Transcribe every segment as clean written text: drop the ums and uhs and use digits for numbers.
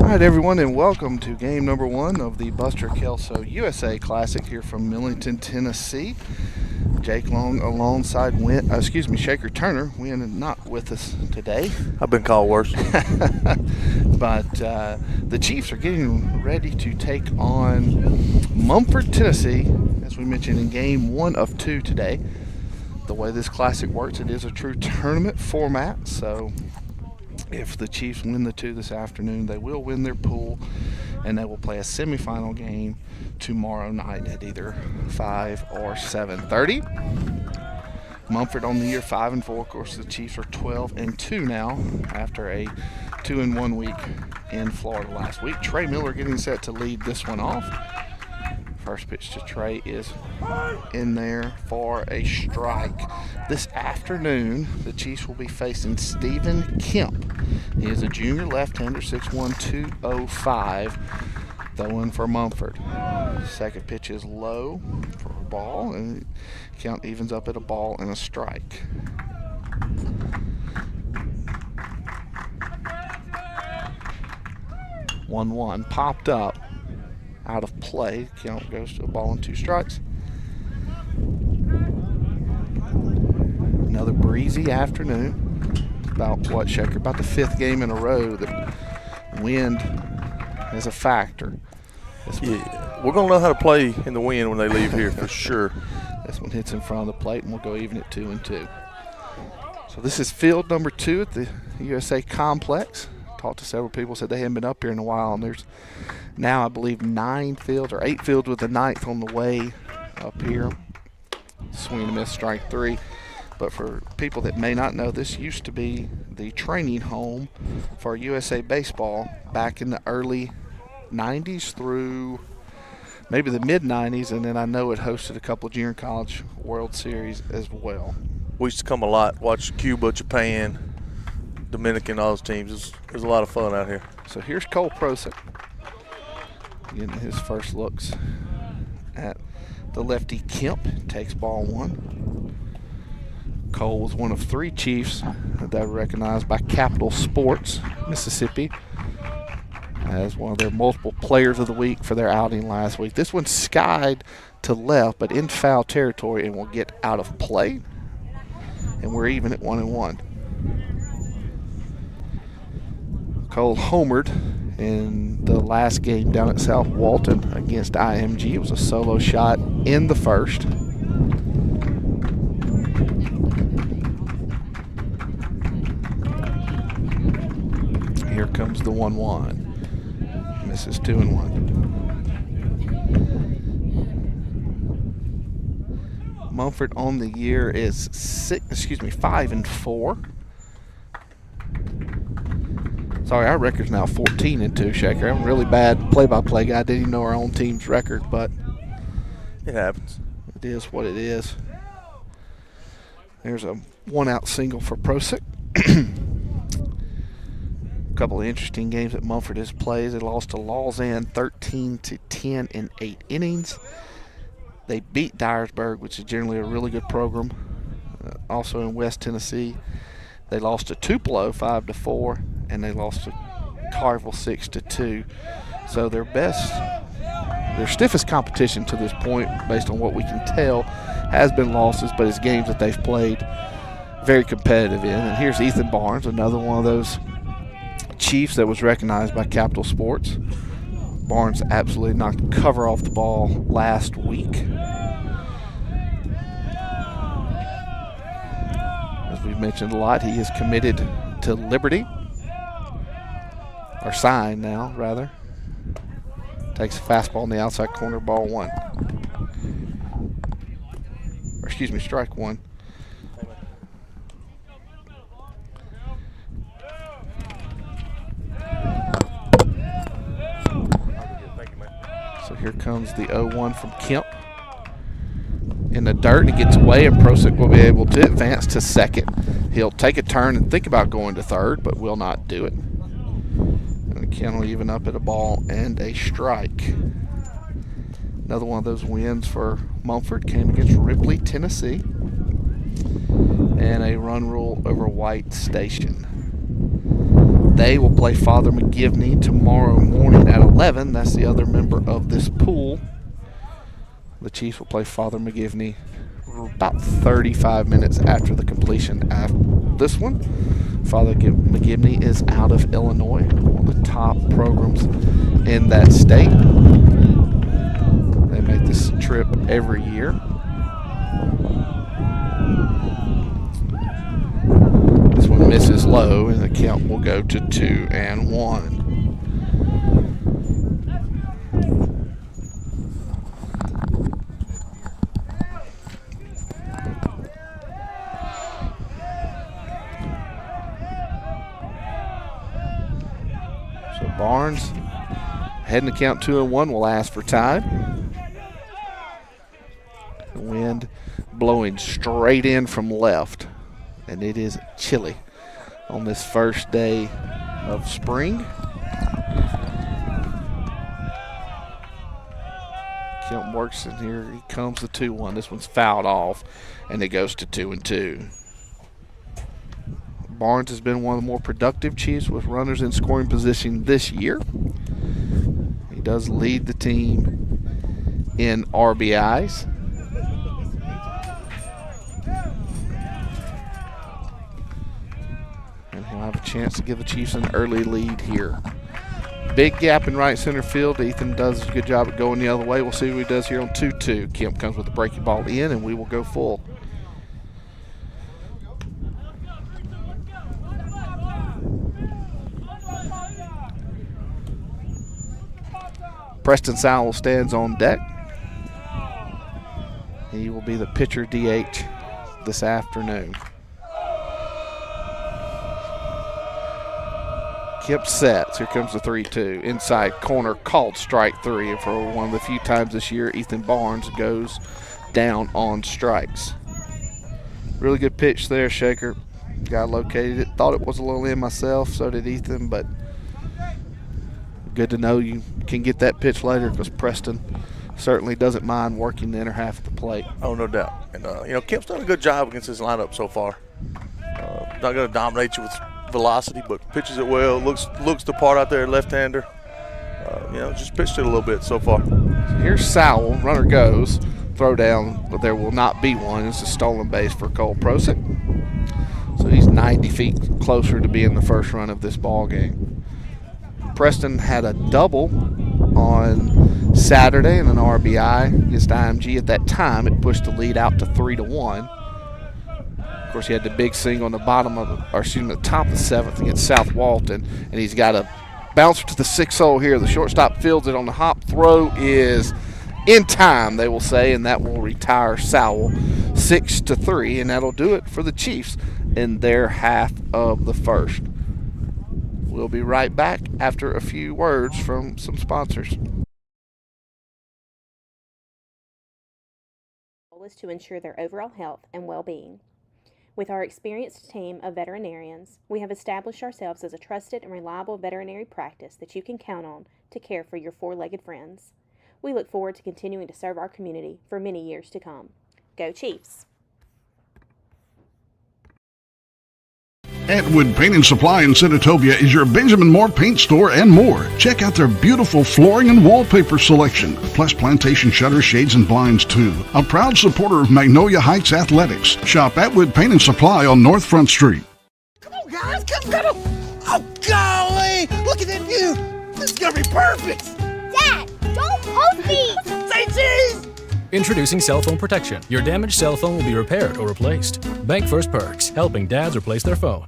right, everyone, and welcome to game number one of the Buster Kelso USA Classic here from Millington, Tennessee. Jake Long alongside Shaker Turner. Wynn not with us today. I've been called worse. But the Chiefs are getting ready to take on Mumford, Tennessee, as we mentioned in game one of two today. The way this classic works, it is a true tournament format, so if the Chiefs win the two this afternoon, they will win their pool, and they will play a semifinal game tomorrow night at either 5 or 7:30. Mumford on the year 5-4. Of course, the Chiefs are 12-2 now after a 2-1 week in Florida last week. Trey Miller getting set to lead this one off. First pitch to Trey is in there for a strike. This afternoon, the Chiefs will be facing Stephen Kemp. He is a junior left-hander, 6'1", 205, throwing for Mumford. Second pitch is low for a ball, and count evens up at a ball and a strike. One popped up. Out of play. Count goes to a ball and two strikes. Another breezy afternoon. About what, Shaker? About the fifth game in a row that wind is a factor. Yeah, we're going to know how to play in the wind when they leave here for sure. This one hits in front of the plate, and we'll go even at 2-2. So this is field number 2 at the USA Complex. Talked to several people, said they hadn't been up here in a while, and there's now, I believe, 8 fields with the 9th on the way up here. Swing and a miss, strike 3. But for people that may not know, this used to be the training home for USA Baseball back in the early 90s through maybe the mid-90s, and then I know it hosted a couple of junior college World Series as well. We used to come a lot, watch Cuba, Japan, Dominican, all those teams. It was a lot of fun out here. So here's Cole Prosick getting his first looks at the lefty Kemp. Takes ball 1. Cole was one of 3 Chiefs that were recognized by Capital Sports, Mississippi, as one of their multiple players of the week for their outing last week. This one skied to left, but in foul territory, and will get out of play. And we're even at 1-1. Cole homered in the last game down at South Walton against IMG. It was a solo shot in the first. Here comes the 1-1. Misses 2-1. Mumford on the year is 5-4. Sorry, our record's now 14-2, Shaker. I'm a really bad play-by-play guy. Didn't even know our own team's record, but it happens. It is what it is. There's a 1-out single for Prosick. A couple of interesting games that Mumford has played. They lost to Lausanne 13-10 in 8 innings. They beat Dyersburg, which is generally a really good program, also in West Tennessee. They lost to Tupelo 5-4, and they lost to Carville 6-2. So their stiffest competition to this point, based on what we can tell, has been losses, but it's games that they've played very competitive in. And here's Ethan Barnes, another one of those Chiefs that was recognized by Capital Sports. Barnes absolutely knocked the cover off the ball last week. As we've mentioned a lot, he is committed to Liberty. Or signed now, rather. Takes a fastball in the outside corner, ball 1. Strike 1. So here comes the 0-1 from Kemp. In the dirt, and he gets away, and Prosick will be able to advance to second. He'll take a turn and think about going to third, but will not do it. And the count will even up at a ball and a strike. Another one of those wins for Mumford came against Ripley, Tennessee, and a run rule over White Station. They will play Father McGivney tomorrow morning at 11. That's the other member of this pool. The Chiefs will play Father McGivney about 35 minutes after the completion of this one. Father McGivney is out of Illinois, one of the top programs in that state. They make this trip every year. This one misses low, and the count will go to 2-1. So Barnes, heading to count 2-1, will ask for time. The wind blowing straight in from left, and it is chilly on this first day of spring. Kemp works, and here he comes the 2-1. This one's fouled off, and it goes to 2-2. Barnes has been one of the more productive Chiefs with runners in scoring position this year. He does lead the team in RBIs. And he'll have a chance to give the Chiefs an early lead here. Big gap in right center field. Ethan does a good job at going the other way. We'll see what he does here on 2-2. Kemp comes with the breaking ball in, and we will go full. Preston Sowell stands on deck. He will be the pitcher DH this afternoon. Kemp sets. Here comes the 3-2. Inside corner, called strike 3. And for one of the few times this year, Ethan Barnes goes down on strikes. Really good pitch there, Shaker. Guy located it. Thought it was a little in myself. So did Ethan, but good to know you can get that pitch later, because Preston certainly doesn't mind working the inner half of the plate. Oh, no doubt. And, Kemp's done a good job against his lineup so far. Not going to dominate you with velocity, but pitches it well. Looks the part out there, left-hander. Just pitched it a little bit so far. Here's Sowell. Runner goes. Throw down, but there will not be one. It's a stolen base for Cole Prosick. So he's 90 feet closer to being the first run of this ball game. Preston had a double on Saturday and an RBI against IMG. At that time, it pushed the lead out to 3-1. Of course, he had the big single on the the top of the 7th against South Walton, and he's got a bouncer to the 6th hole here. The shortstop fields it on the hop. Throw is in time, they will say, and that will retire Sowell 6-3, and that'll do it for the Chiefs in their half of the first. We'll be right back after a few words from some sponsors. Goal is to ensure their overall health and well-being. With our experienced team of veterinarians, we have established ourselves as a trusted and reliable veterinary practice that you can count on to care for your four-legged friends. We look forward to continuing to serve our community for many years to come. Go Chiefs! Atwood Paint and Supply in Senatobia is your Benjamin Moore paint store and more. Check out their beautiful flooring and wallpaper selection, plus plantation shutters, shades, and blinds too. A proud supporter of Magnolia Heights Athletics. Shop Atwood Paint and Supply on North Front Street. Come on, guys, come. Oh, golly, look at that view. This is going to be perfect. Dad, don't post these. Say cheese. Introducing cell phone protection. Your damaged cell phone will be repaired or replaced. Bank First Perks, helping dads replace their phone.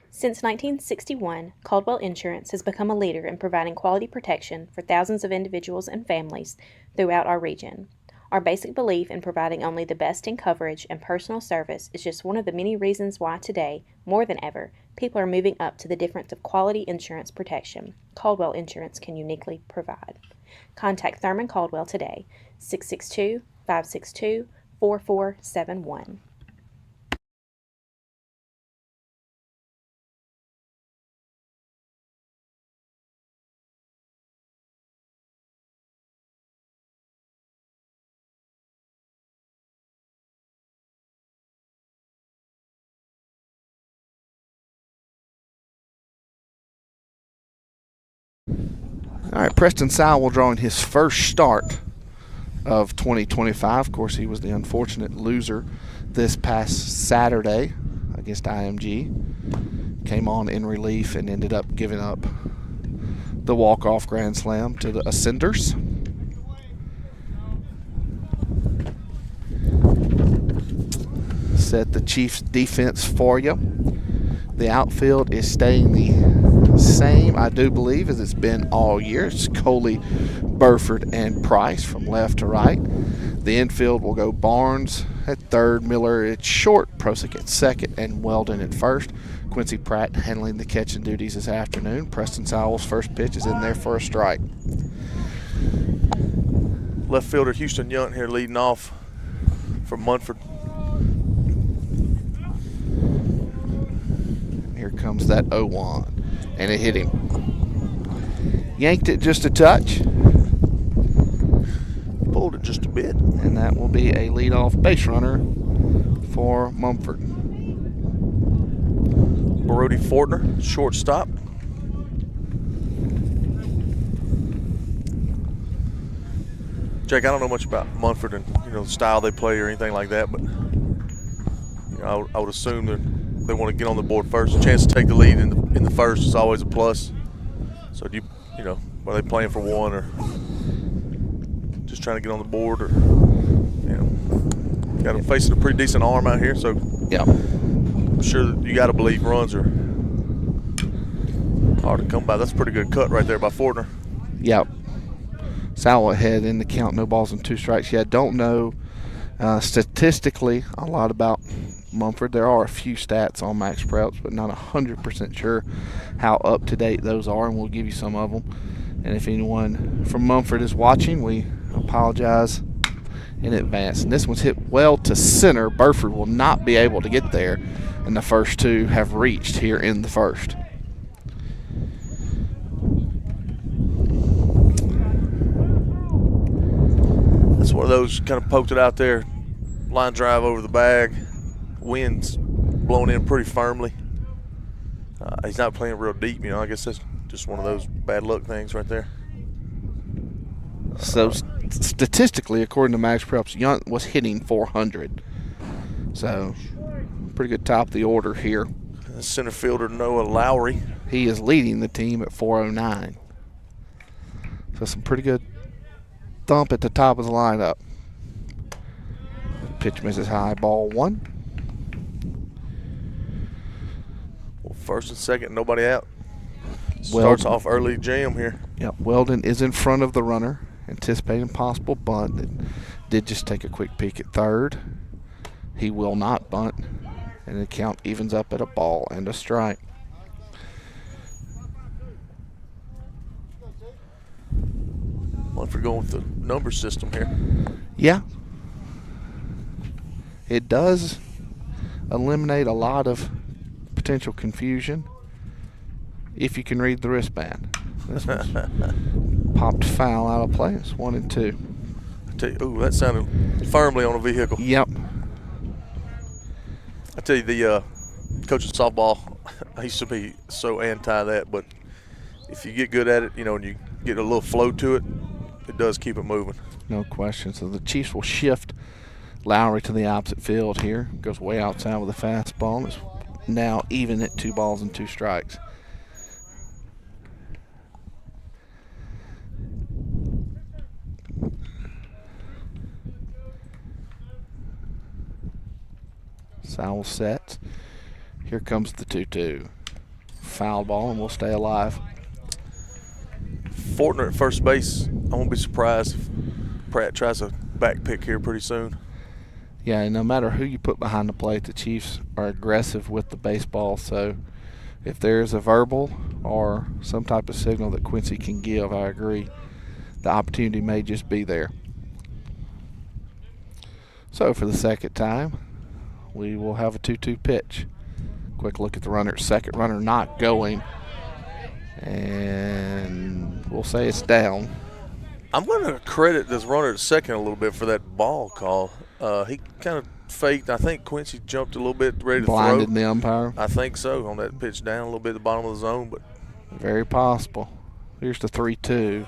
Since 1961, Caldwell Insurance has become a leader in providing quality protection for thousands of individuals and families throughout our region. Our basic belief in providing only the best in coverage and personal service is just one of the many reasons why today, more than ever, people are moving up to the difference of quality insurance protection Caldwell Insurance can uniquely provide. Contact Thurman Caldwell today, 662-562-4471. All right, Preston Sowell drawing his first start of 2025. Of course, he was the unfortunate loser this past Saturday against IMG. Came on in relief and ended up giving up the walk-off grand slam to the Ascenders. Set the Chiefs defense for you. The outfield is staying the same, I do believe, as it's been all year. It's Coley, Burford, and Price from left to right. The infield will go Barnes at third, Miller at short, Prosick at second, and Weldon at first. Quincy Pratt handling the catching duties this afternoon. Preston Sowell's first pitch is in there for a strike. Left fielder Houston Yunt here leading off for Mumford. Here comes that 0-1, and it hit him. Yanked it just a touch. Pulled it just a bit. And that will be a leadoff base runner for Mumford. Brody Fortner, shortstop. Jake, I don't know much about Mumford and the style they play or anything like that, but I would assume that they want to get on the board first. A chance to take the lead in the first is always a plus. So are they playing for one or just trying to get on the board, or got them facing a pretty decent arm out here. So yeah, I'm sure that you got to believe runs are hard to come by. That's a pretty good cut right there by Fortner. Yep. Sowell ahead in the count, no balls and 2 strikes. Yeah, I don't know statistically a lot about Mumford. There are a few stats on Max Preps, but not 100% sure how up to date those are, and we'll give you some of them. And if anyone from Mumford is watching, we apologize in advance. And this one's hit well to center. Burford will not be able to get there, and the first two have reached here in the first. That's one of those kind of poked it out there, line drive over the bag. Wind's blowing in pretty firmly. He's not playing real deep, I guess that's just one of those bad luck things right there. So statistically, according to Max Preps, Yunt was hitting 400. So pretty good top of the order here. Center fielder Noah Lowry. He is leading the team at 409. So some pretty good thump at the top of the lineup. Pitch misses high, ball 1. Well, first and second, nobody out. Starts off early jam here. Yep, Weldon is in front of the runner, anticipating possible bunt. It did just take a quick peek at third. He will not bunt, and the count evens up at a ball and a strike. Mumford going with the number system here. Yeah. It does eliminate a lot of potential confusion if you can read the wristband. This one's popped foul out of play. It's 1 and 2. I tell you, ooh, that sounded firmly on a vehicle. Yep. I tell you, the coach of softball, I used to be so anti that, but if you get good at it, and you get a little flow to it, it does keep it moving. No question. So the Chiefs will shift Lowry to the opposite field here. Goes way outside with a fastball. It's now even at 2 balls and 2 strikes. Sowell sets. Here comes the 2-2. Foul ball, and we'll stay alive. Fortner at first base. I won't be surprised if Pratt tries a back pick here pretty soon. Yeah, and no matter who you put behind the plate, the Chiefs are aggressive with the baseball. So if there's a verbal or some type of signal that Quincy can give, I agree, the opportunity may just be there. So for the second time, we will have a 2-2 pitch. Quick look at the runner at second. Runner not going. And we'll say it's down. I'm going to credit this runner at second a little bit for that ball call. He kind of faked. I think Quincy jumped a little bit ready to Blinded throw. the umpire. I think so, on that pitch down a little bit at the bottom of the zone. But very possible. Here's the 3-2.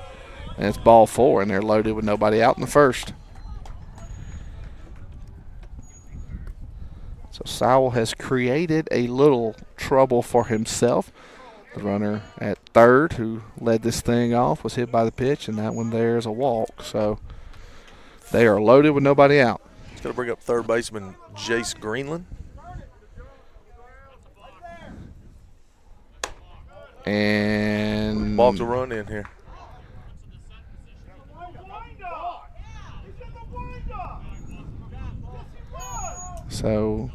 And it's ball 4, and they're loaded with nobody out in the first. So Sowell has created a little trouble for himself. The runner at third, who led this thing off, was hit by the pitch, and that one there is a walk. So they are loaded with nobody out. It's going to bring up third baseman Jace Greenland. And ball to run in here. So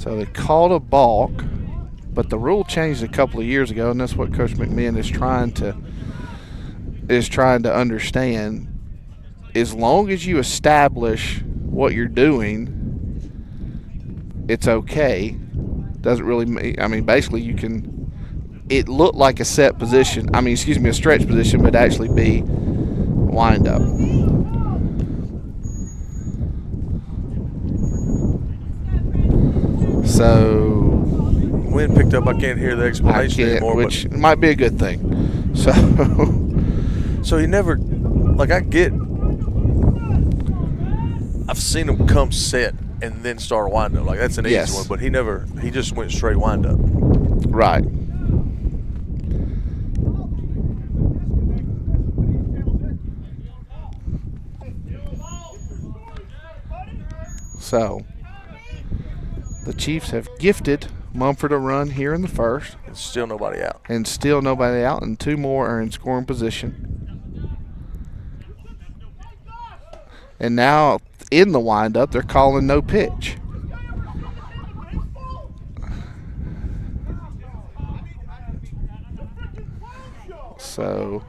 they called a balk, but the rule changed a couple of years ago, and that's what Coach McMahon is trying to understand. As long as you establish what you're doing, it's okay. Doesn't really, I mean, basically you can, it looked like a set position, a stretch position, but actually be wind up. So Wind picked up. I can't hear the explanation anymore. Which might be a good thing. So he never, like I've seen him come set and then start wind up. Like that's an easy one, but he just went straight wind up. Right. So the Chiefs have gifted Mumford a run here in the first. And still nobody out. And two more are in scoring position. And now in the windup, they're calling no pitch. So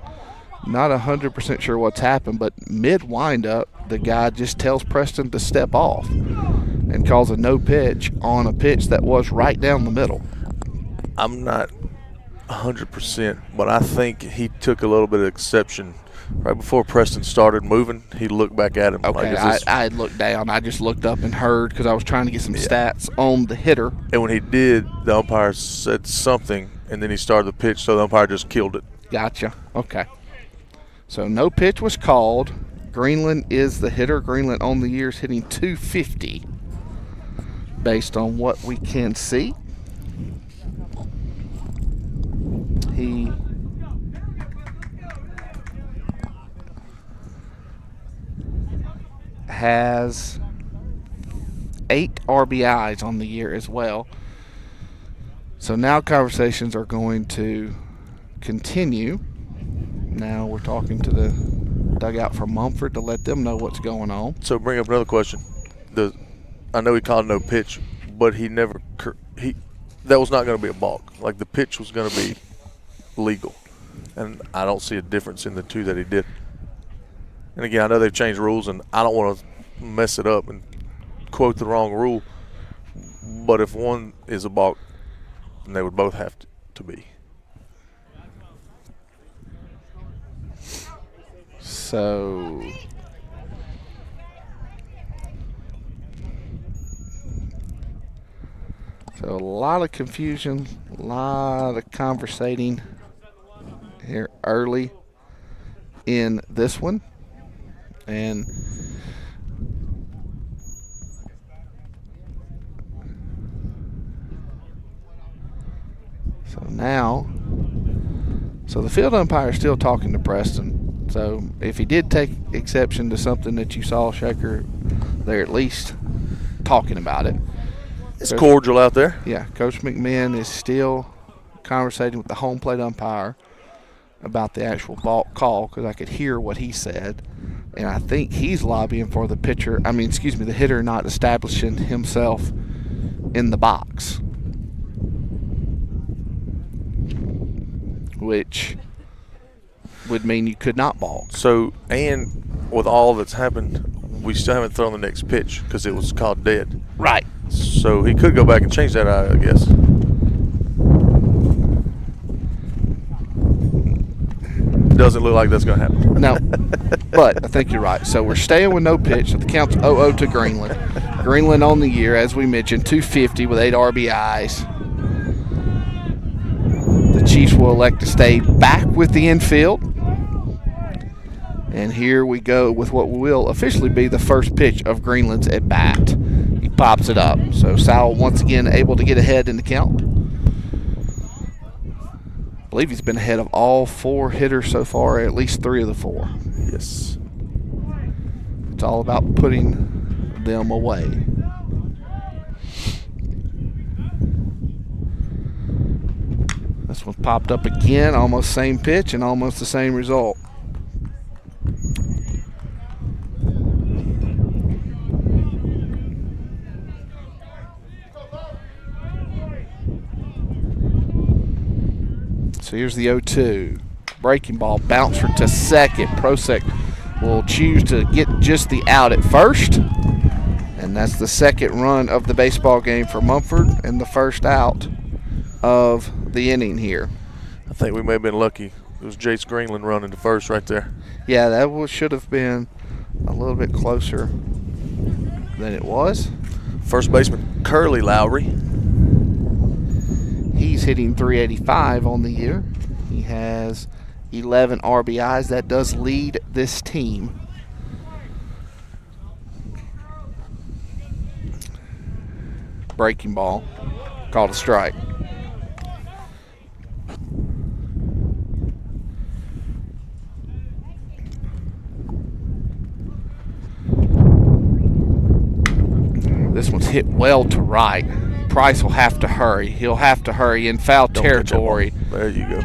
not 100% sure what's happened, but mid-windup, the guy just tells Preston to step off and calls a no pitch on a pitch that was right down the middle. I'm not 100%, but I think he took a little bit of exception. Right before Preston started moving, he looked back at him. Okay, I had looked down. I just looked up and heard because I was trying to get some stats on the hitter. And when he did, the umpire said something, and then he started the pitch, so the umpire just killed it. Gotcha. Okay. So no pitch was called. Greenland is the hitter. Greenland on the year is hitting .250 based on what we can see. He has 8 RBIs on the year as well. So now conversations are going to continue. Now we're talking to the dugout from Mumford to let them know what's going on. So bring up another question. I know he called no pitch, but that was not going to be a balk. Like the pitch was going to be legal. And I don't see a difference in the two that he did. And again, I know they've changed rules, and I don't want to mess it up and quote the wrong rule. But if one is a balk, then they would both have to be. So a lot of confusion, a lot of conversating here early in this one. And so the field umpire is still talking to Preston. So if he did take exception to something that you saw, Shaker, they're at least talking about it. It's cordial out there. Yeah, Coach McMahon is still conversating with the home plate umpire about the actual ball call, because I could hear what he said. And I think he's lobbying for the the hitter not establishing himself in the box, which would mean you could not balk. So, and with all that's happened, we still haven't thrown the next pitch because it was called dead. Right. So he could go back and change that, I guess. Doesn't look like that's going to happen. No, but I think you're right. So we're staying with no pitch. So the count's 0-0 to Greenland. Greenland on the year, as we mentioned, .250 with 8 RBIs. The Chiefs will elect to stay back with the infield. And here we go with what will officially be the first pitch of Greenland's at bat. He pops it up. So Sowell once again able to get ahead in the count. I believe he's been ahead of all 4 hitters so far, at least 3 of the 4. Yes. It's all about putting them away. This one popped up again, almost same pitch and almost the same result. So here's the 0-2. Breaking ball, bouncer to second. Prosek will choose to get just the out at first. And that's the second run of the baseball game for Mumford and the first out of the inning here. I think we may have been lucky. It was Jace Greenland running to first right there. Yeah, that should have been a little bit closer than it was. First baseman Curly Lowry. He's hitting .385 on the year. He has 11 RBIs. That does lead this team. Breaking ball, called a strike. This one's hit well to right. Price will have to hurry. He'll have to hurry in foul territory. There you go.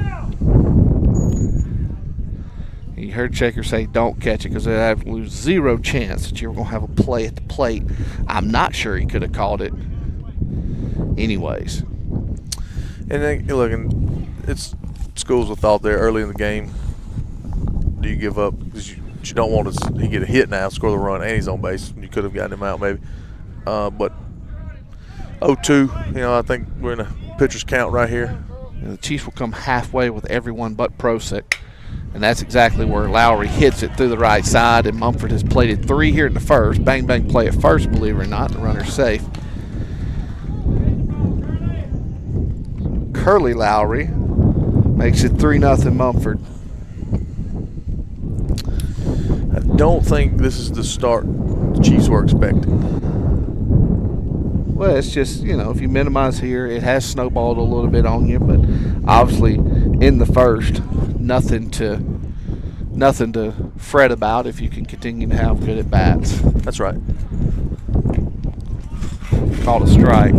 You heard Shaker say don't catch it because they have to lose 0 chance that you were going to have a play at the plate. I'm not sure he could have called it anyways. And then, look, it's schools of thought there early in the game. Do you give up? Because you don't want he get a hit now, score the run, and he's on base. You could have gotten him out maybe. But 0-2, I think we're in a pitcher's count right here. The Chiefs will come halfway with everyone but Prosek. And that's exactly where Lowry hits it through the right side. And Mumford has plated 3 here in the first. Bang, bang play at first, believe it or not. The runner's safe. Curly Lowry makes it 3-0 Mumford. I don't think this is the start the Chiefs were expecting. Well, it's just, if you minimize here, it has snowballed a little bit on you, but obviously in the first, nothing to fret about if you can continue to have good at bats. That's right. Called a strike.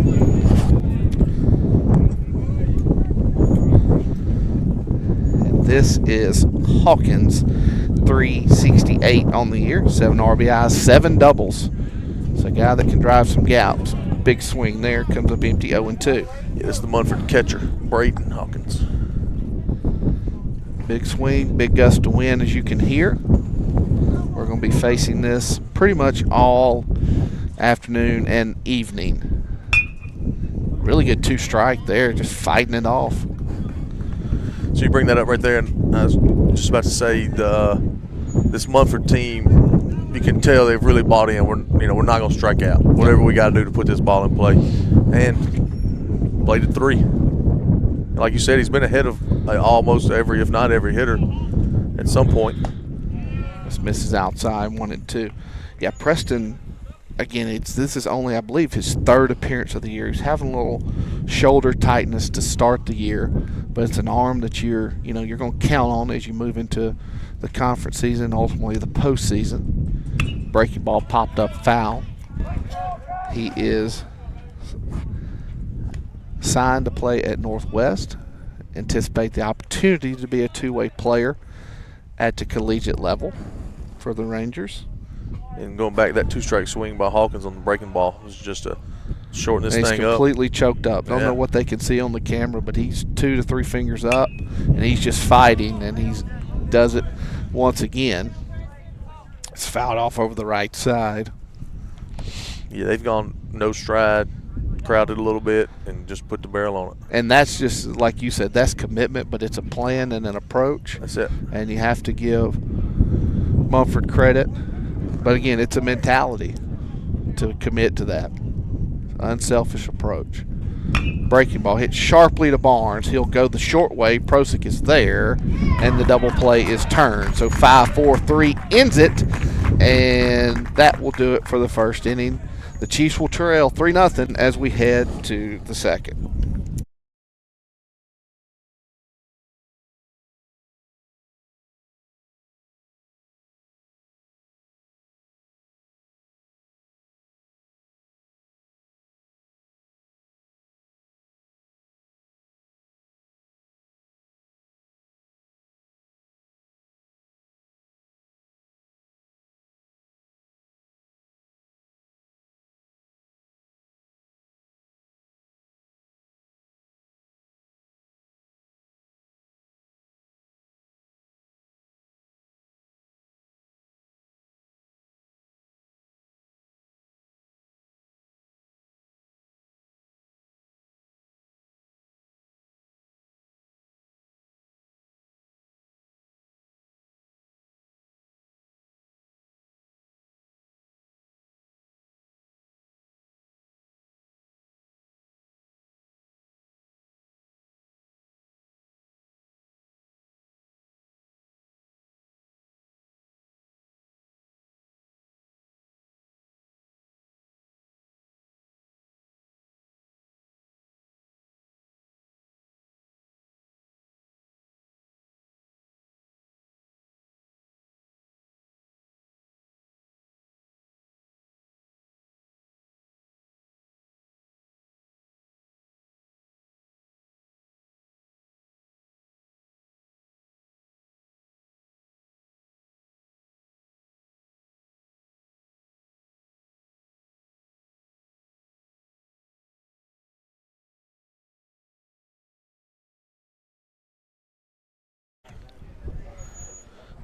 And this is Hawkins, 368 on the year, 7 RBIs, 7 doubles. It's a guy that can drive some gaps. Big swing there, comes up empty, 0-2. Yeah, this is the Mumford catcher, Braden Hawkins. Big swing, big gust of wind, as you can hear. We're going to be facing this pretty much all afternoon and evening. Really good 2-strike there, just fighting it off. So you bring that up right there, and I was just about to say this Mumford team. You can tell they've really bought in. We're not going to strike out. Whatever we got to do to put this ball in play, and played at 3. Like you said, he's been ahead of almost every, if not every hitter, at some point. This misses outside, 1-2. Yeah, Preston. Again, this is only, I believe, his 3rd appearance of the year. He's having a little shoulder tightness to start the year, but it's an arm that you're going to count on as you move into the conference season, ultimately the postseason. Breaking ball popped up foul. He is signed to play at Northwest. Anticipate the opportunity to be a 2-way player at the collegiate level for the Rangers. And going back, that 2-strike swing by Hawkins on the breaking ball was just to shorten this thing up. He's completely choked up. Don't know what they can see on the camera, but he's 2 to 3 fingers up, and he's just fighting, and he does it once again. It's fouled off over the right side. Yeah, they've gone no stride, crowded a little bit, and just put the barrel on it. And that's just, like you said, that's commitment, but it's a plan and an approach. That's it. And you have to give Mumford credit. But again, it's a mentality to commit to that. Unselfish approach. Breaking ball hit sharply to Barnes. He'll go the short way. Prosick is there, and the double play is turned. So 5-4-3 ends it, and that will do it for the first inning. The Chiefs will trail 3-0 as we head to the second.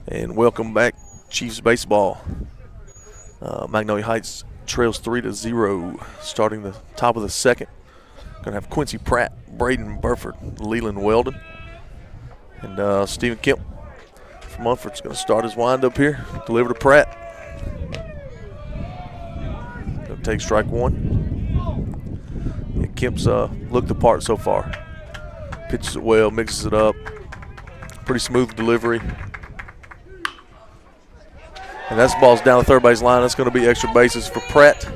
And welcome back, Chiefs baseball. Magnolia Heights trails 3-0, starting the top of the second. Going to have Quincy Pratt, Braden Burford, Leland Weldon, and Stephen Kemp from Mumford's going to start his windup here. Deliver to Pratt. Going to take strike one. Yeah, Kemp's looked the part so far. Pitches it well, mixes it up. Pretty smooth delivery. And that ball's down the third base line. That's going to be extra bases for Pratt.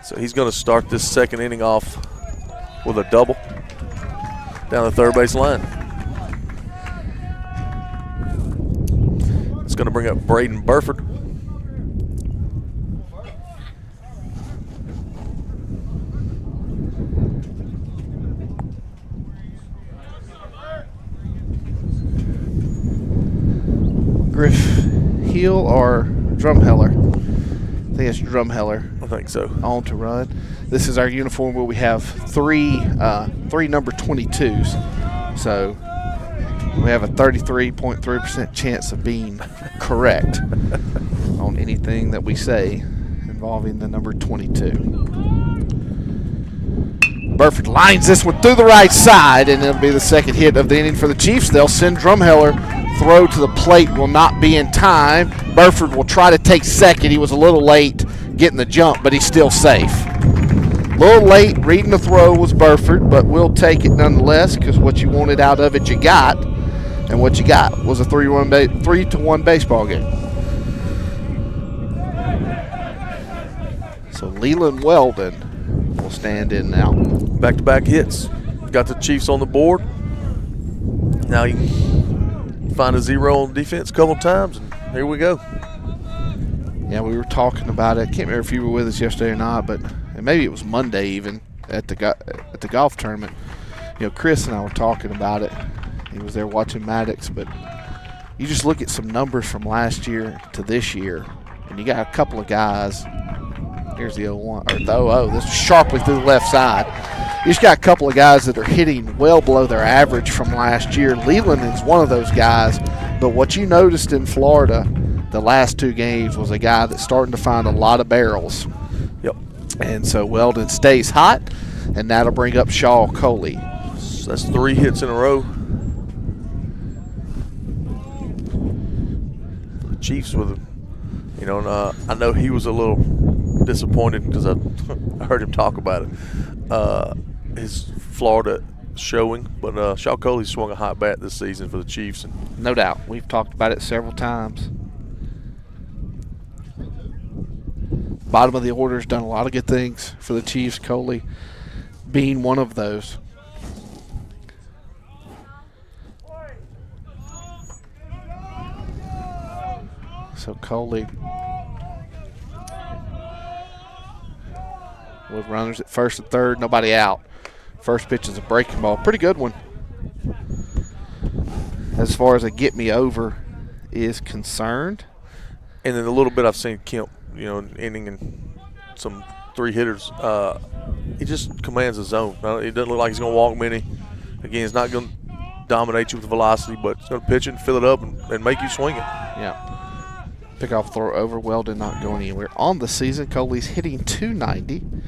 So he's going to start this second inning off with a double down the third base line. It's going to bring up Braden Burford. Griff Heel or Drumheller? I think it's Drumheller. I think so. On to run. This is our uniform where we have three number 22s. So we have a 33.3% chance of being correct on anything that we say involving the number 22. Burford lines this one through the right side, and it'll be the second hit of the inning for the Chiefs. They'll send Drumheller. Throw to the plate will not be in time. Burford will try to take second. He was a little late getting the jump, but he's still safe. A little late reading the throw was Burford, but we'll take it nonetheless because what you wanted out of it you got, and what you got was a 3-1 baseball game. So Leland Weldon will stand in now. Back-to-back hits. Got the Chiefs on the board. Now you find a zero on defense a couple times, and here we go. Yeah, we were talking about it. I can't remember if you were with us yesterday or not, but maybe it was Monday even at the golf tournament. You know, Chris and I were talking about it. He was there watching Maddox, but you just look at some numbers from last year to this year, and you got a couple of guys. Here's the 0-1 or the 0-0. This is sharply through the left side. You just got a couple of guys that are hitting well below their average from last year. Leland is one of those guys, but what you noticed in Florida the last two games was a guy that's starting to find a lot of barrels. Yep. And so Weldon stays hot, and that'll bring up Shaw Coley. So that's 3 hits in a row. The Chiefs with, you know, and I know he was a little disappointed because I heard him talk about it. his Florida showing, but Shaw Coley swung a hot bat this season for the Chiefs. And No doubt. We've talked about it several times. Bottom of the order's done a lot of good things for the Chiefs, Coley being one of those. So Coley with runners at first and third, nobody out. First pitch is a breaking ball. Pretty good one. As far as a get me over is concerned. And then a little bit I've seen Kemp, inning and some 3 hitters. He just commands the zone. He doesn't look like he's going to walk many. Again, he's not going to dominate you with velocity, but he's going to pitch it and fill it up and make you swing it. Yeah. Pickoff throw over. Weldon not going anywhere. On the season, Coley's hitting .290.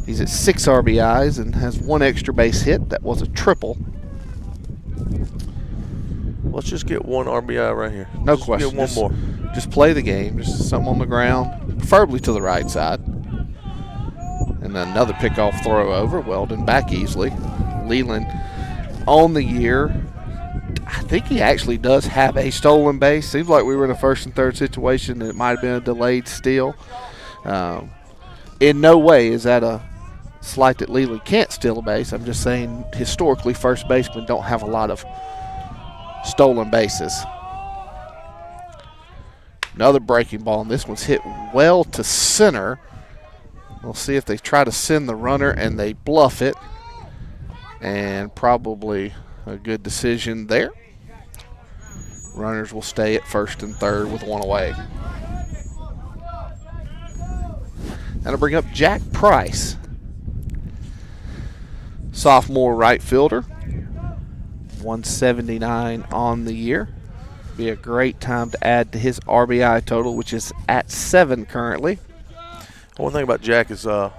He's at 6 RBIs and has 1 extra base hit. That was a triple. Let's just get 1 RBI right here. No just question. Get one more. Just play the game. Just something on the ground, preferably to the right side. And then another pickoff throw over. Weldon back easily. Leland on the year. I think he actually does have a stolen base. Seems like we were in a first and third situation and it might have been a delayed steal. In no way is that a slight that Leland can't steal a base. I'm just saying historically first basemen don't have a lot of stolen bases. Another breaking ball, and this one's hit well to center. We'll see if they try to send the runner and they bluff it. And probably a good decision there. Runners will stay at first and third with 1 away. That'll bring up Jack Price. Sophomore right fielder. 179 on the year. Be a great time to add to his RBI total, which is at 7 currently. One thing about Jack is not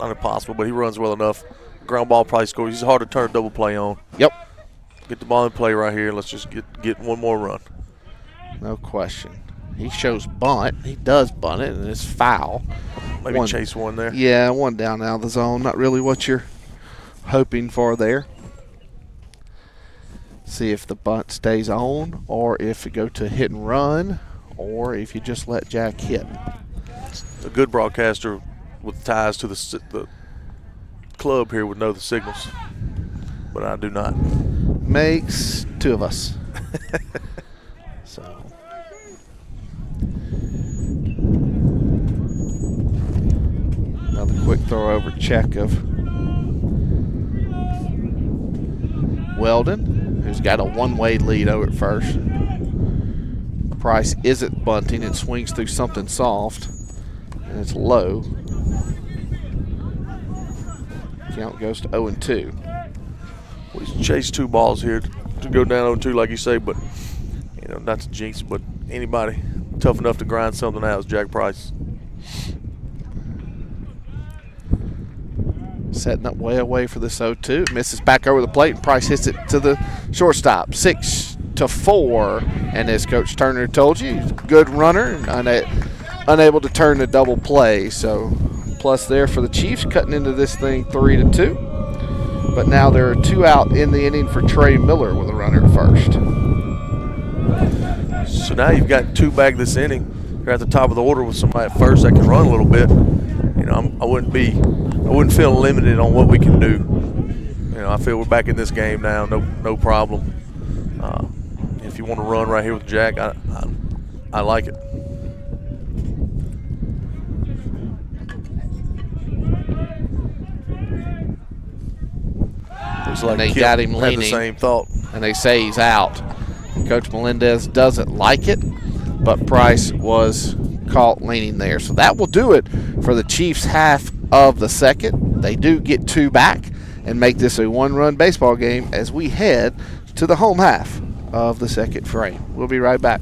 impossible, but he runs well enough. Ground ball probably scores. He's hard to turn a double play on. Yep. Get the ball in play right here. Let's just get 1 more run. No question. He shows bunt. He does bunt it, and it's foul. Maybe chase 1 there. Yeah, 1 down out of the zone. Not really what you're hoping for there. See if the bunt stays on, or if you go to hit and run, or if you just let Jack hit. A good broadcaster with ties to the club here would know the signals, but I do not. Makes 2 of us. So another quick throw over check of Weldon, who's got a 1-way lead over at first. Price isn't bunting and swings through something soft, and it's low. Count goes to 0-2. Well, he's chased 2 balls here to go down 0-2, like you say, but not to jinx, but anybody tough enough to grind something out is Jack Price. Setting up way away for this 0-2. Misses back over the plate, and Price hits it to the shortstop. 6-4. And as Coach Turner told you, he's a good runner and unable to turn the double play. So plus there for the Chiefs, cutting into this thing 3-2. But now there are 2 out in the inning for Trey Miller with a runner at first. So now you've got 2 back this inning. You're at the top of the order with somebody at first that can run a little bit. I wouldn't feel limited on what we can do. I feel we're back in this game now, no problem. If you want to run right here with Jack, I like it. Looks like they Kemp got him had leaning. the same thought. And they say he's out. Coach Melendez doesn't like it, but Price was caught leaning there. So that will do it for the Chiefs' half of the second. They do get 2 back and make this a 1-run baseball game as we head to the home half of the second frame. We'll be right back.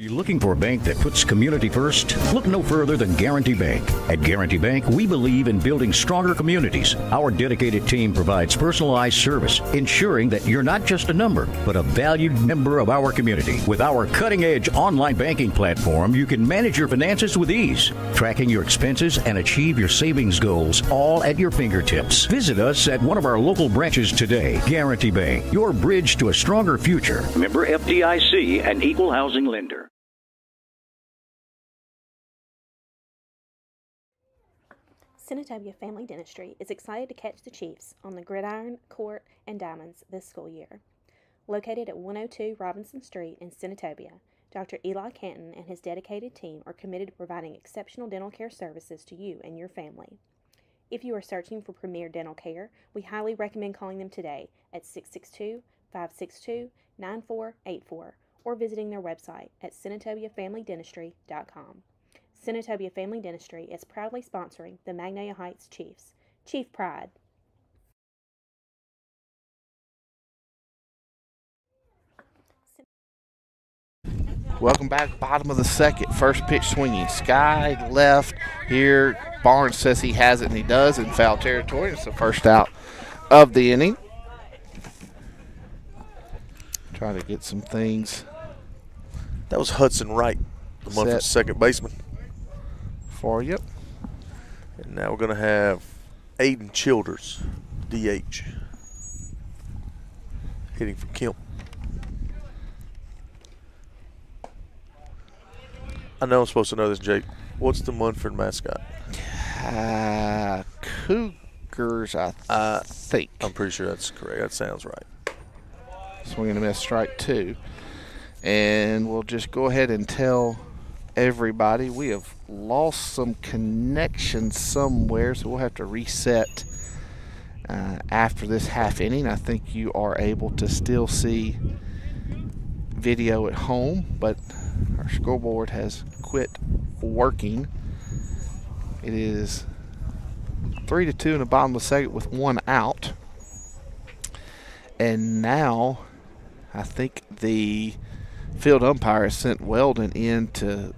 Are you looking for a bank that puts community first? Look no further than Guarantee Bank. At Guarantee Bank, we believe in building stronger communities. Our dedicated team provides personalized service, ensuring that you're not just a number, but a valued member of our community. With our cutting-edge online banking platform, you can manage your finances with ease, tracking your expenses and achieve your savings goals, all at your fingertips. Visit us at one of our local branches today. Guarantee Bank, your bridge to a stronger future. Member FDIC, an equal housing lender. Senatobia Family Dentistry is excited to catch the Chiefs on the gridiron, court, and diamonds this school year. Located at 102 Robinson Street in Senatobia, Dr. Eli Canton and his dedicated team are committed to providing exceptional dental care services to you and your family. If you are searching for premier dental care, we highly recommend calling them today at 662-562-9484 or visiting their website at senatobiafamilydentistry.com. Senatobia Family Dentistry is proudly sponsoring the Magnolia Heights Chiefs. Chief Pride. Welcome back, bottom of the second. First pitch swinging. Sky left here. Barnes says he has it, and he does in foul territory. It's the first out of the inning. Trying to get some things. That was Hudson Wright, the Mumford second baseman. For you. And now we're going to have Aiden Childers, DH, hitting for Kemp. I know I'm supposed to know this, Jake. What's the Mumford mascot? Cougars, I think. I'm pretty sure that's correct. That sounds right. Swinging a miss, strike two. And we'll just go ahead and tell everybody we have lost some connection somewhere, so we'll have to reset after this half inning. I think you are able to still see video at home, but our scoreboard has quit working. It is 3-2 in the bottom of the second with one out. And now I think the field umpire has sent Weldon in to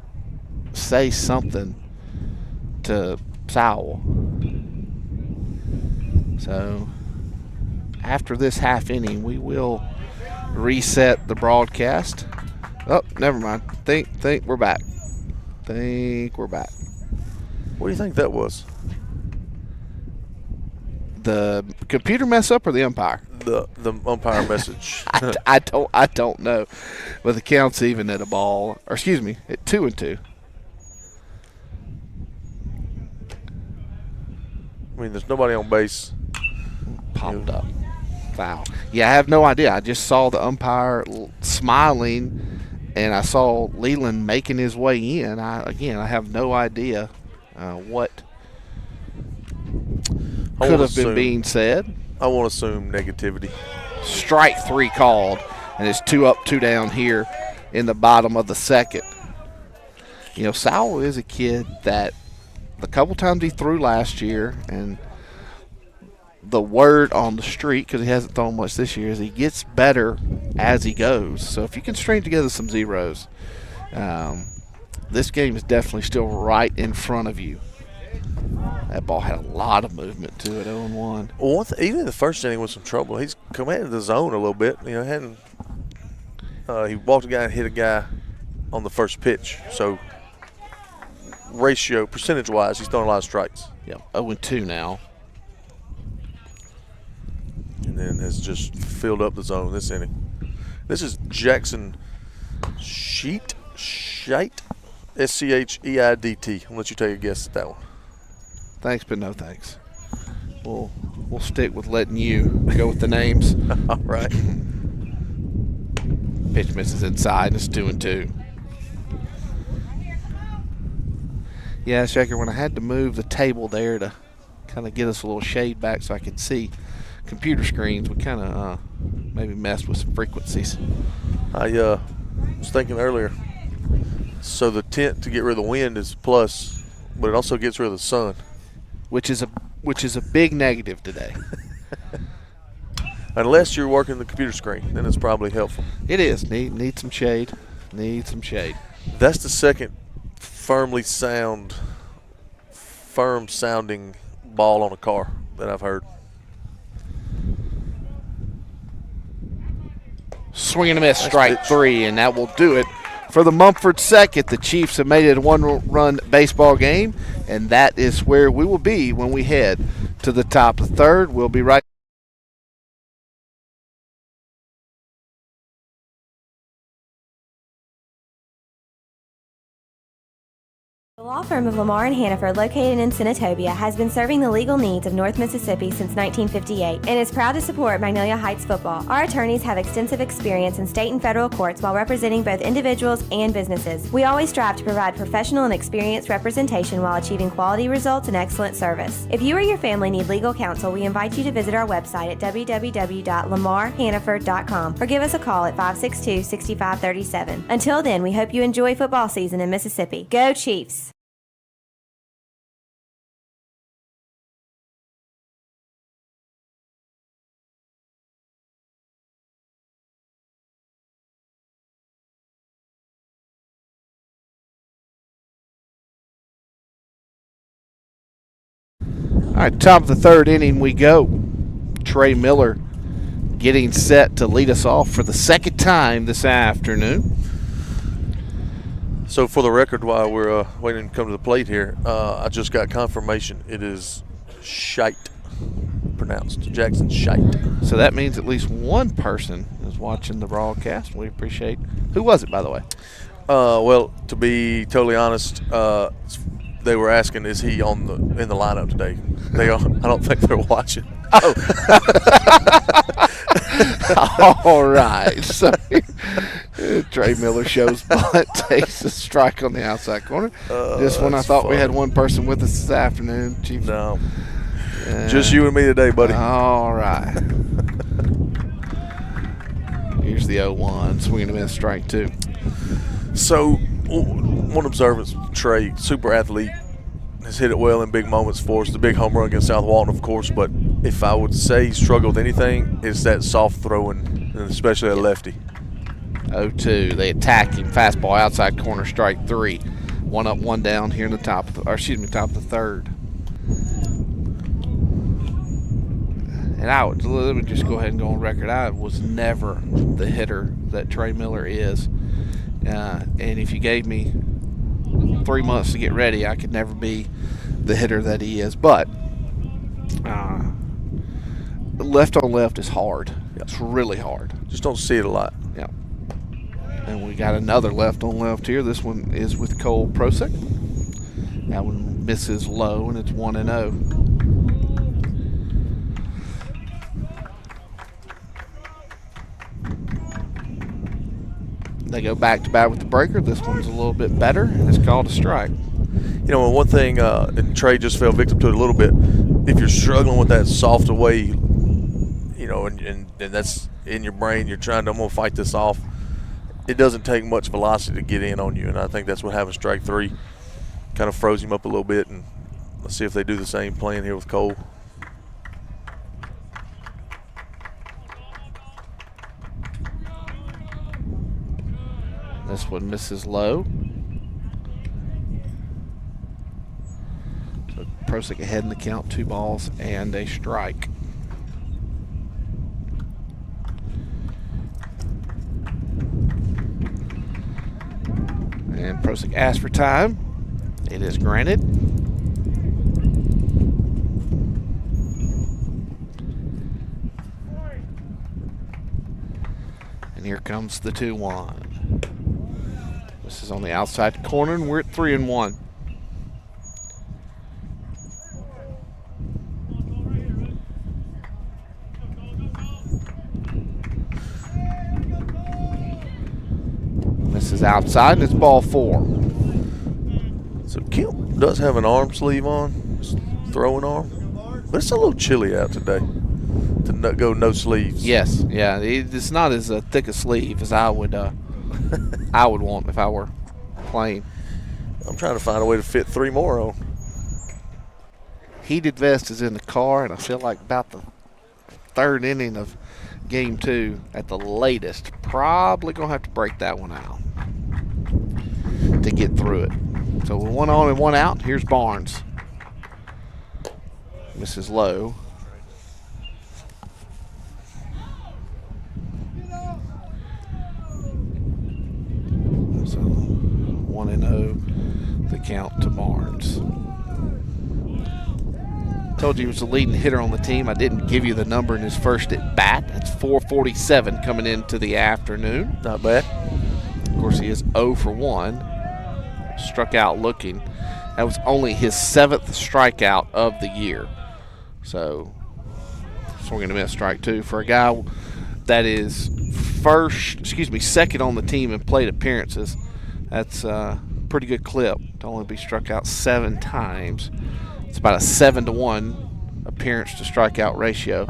say something to Sowell. So after this half inning, we will reset the broadcast. Oh, never mind. Think we're back. Think we're back. What do you think that was? The computer mess up or the umpire? The umpire message. I don't know. But the count's even at a ball, or excuse me, at 2-2. I mean, there's nobody on base. Popped up. Foul. Yeah, I have no idea. I just saw the umpire smiling, and I saw Leland making his way in. I have no idea what could have been being said. I want to assume negativity. Strike three called, and it's 2 up, 2 down here in the bottom of the second. You know, Sowell is a kid that the couple times he threw last year, and the word on the street, because he hasn't thrown much this year, is he gets better as he goes. So if you can string together some zeros, this game is definitely still right in front of you. That ball had a lot of movement to it, 0-1. Well, even in the first inning with some trouble, he's commanded the zone a little bit. You know, he walked a guy and hit a guy on the first pitch. So ratio, percentage-wise, he's throwing a lot of strikes. Yeah, 0-2 now. And then has just filled up the zone this inning. This is Jackson Scheidt, S-C-H-E-I-D-T. I'll let you take a guess at that one. Thanks, but no thanks. We'll stick with letting you go with the names. All right. Pitch misses inside, and it's 2-2. Yeah, Shaker, when I had to move the table there to kind of get us a little shade back so I could see computer screens, we kind of maybe messed with some frequencies. I was thinking earlier, so the tent to get rid of the wind is plus, but it also gets rid of the sun. Which is a big negative today. Unless you're working the computer screen, then it's probably helpful. It is. Need some shade. Need some shade. That's the second firm sounding ball on a car that I've heard. Swing and a miss, Nice strike pitch. 3, and that will do it for the Mumford second. The Chiefs have made it a one-run baseball game, and that is where we will be when we head to the top of the third. We'll be right. The law firm of Lamar and Hannaford, located in Senatobia, has been serving the legal needs of North Mississippi since 1958 and is proud to support Magnolia Heights football. Our attorneys have extensive experience in state and federal courts while representing both individuals and businesses. We always strive to provide professional and experienced representation while achieving quality results and excellent service. If you or your family need legal counsel, we invite you to visit our website at www.lamarhannaford.com or give us a call at 562-6537. Until then, we hope you enjoy football season in Mississippi. Go Chiefs! All right, top of the third inning we go. Trey Miller getting set to lead us off for the second time this afternoon. So for the record, while we're waiting to come to the plate here, I just got confirmation it is Shite pronounced, Jackson Shite. So that means at least one person is watching the broadcast. We appreciate. Who was it, by the way? Well, to be totally honest, they were asking, is he in the lineup today? I don't think they're watching. Oh. All right. So Trey Miller shows bunt, takes a strike on the outside corner. This one, I thought we had one person with us this afternoon, Chief. No. Just you and me today, buddy. All right. Here's the 0-1. Swinging and a miss, strike 2. So, one observance, Trey, super athlete, has hit it well in big moments for us. The big home run against South Walton, of course, but if I would say he struggled with anything, it's that soft throwing, and especially a lefty. 0-2. They attack him. Fastball outside corner, strike 3. 1 up, 1 down here in the top of the third. And let me just go ahead and go on record. I was never the hitter that Trey Miller is. And if you gave me 3 months to get ready, I could never be the hitter that he is. But left on left is hard. It's really hard. Just don't see it a lot. Yeah. And we got another left on left here. This one is with Cole Prosick. That one misses low, and it's 1-0. They go back to back with the breaker. This one's a little bit better, and it's called a strike. You know, one thing, and Trey just fell victim to it a little bit, if you're struggling with that soft away, you know, and that's in your brain, you're trying to, I'm going to fight this off, it doesn't take much velocity to get in on you, and I think that's what happened. Strike 3 kind of froze him up a little bit, and let's see if they do the same playing here with Cole. This one misses low. So Prosick ahead in the count, 2 balls and a strike. And Prosick asks for time. It is granted. And here comes the 2-1. This is on the outside corner, and we're at 3-1. This is outside, and it's ball 4. So Kemp does have an arm sleeve on, throwing arm, but it's a little chilly out today to go no sleeves. Yes, yeah, it's not as thick a sleeve as I would want if I were playing. I'm trying to find a way to fit 3 more on. Heated vest is in the car, and I feel like about the 3rd inning of game 2 at the latest. Probably going to have to break that one out. to get through it. So with one on and one out, here's Barnes. Mrs. Lowe. So 1-0 the count to Barnes. Told you he was the leading hitter on the team. I didn't give you the number in his first at bat. That's 447 coming into the afternoon. Not bad. Of course, he is 0 for 1. Struck out looking. That was only his 7th strikeout of the year. So, swinging and a miss, strike 2 for a guy that is second on the team in plate appearances. That's a pretty good clip to only be struck out 7 times. It's about a 7-to-1 appearance to strikeout ratio.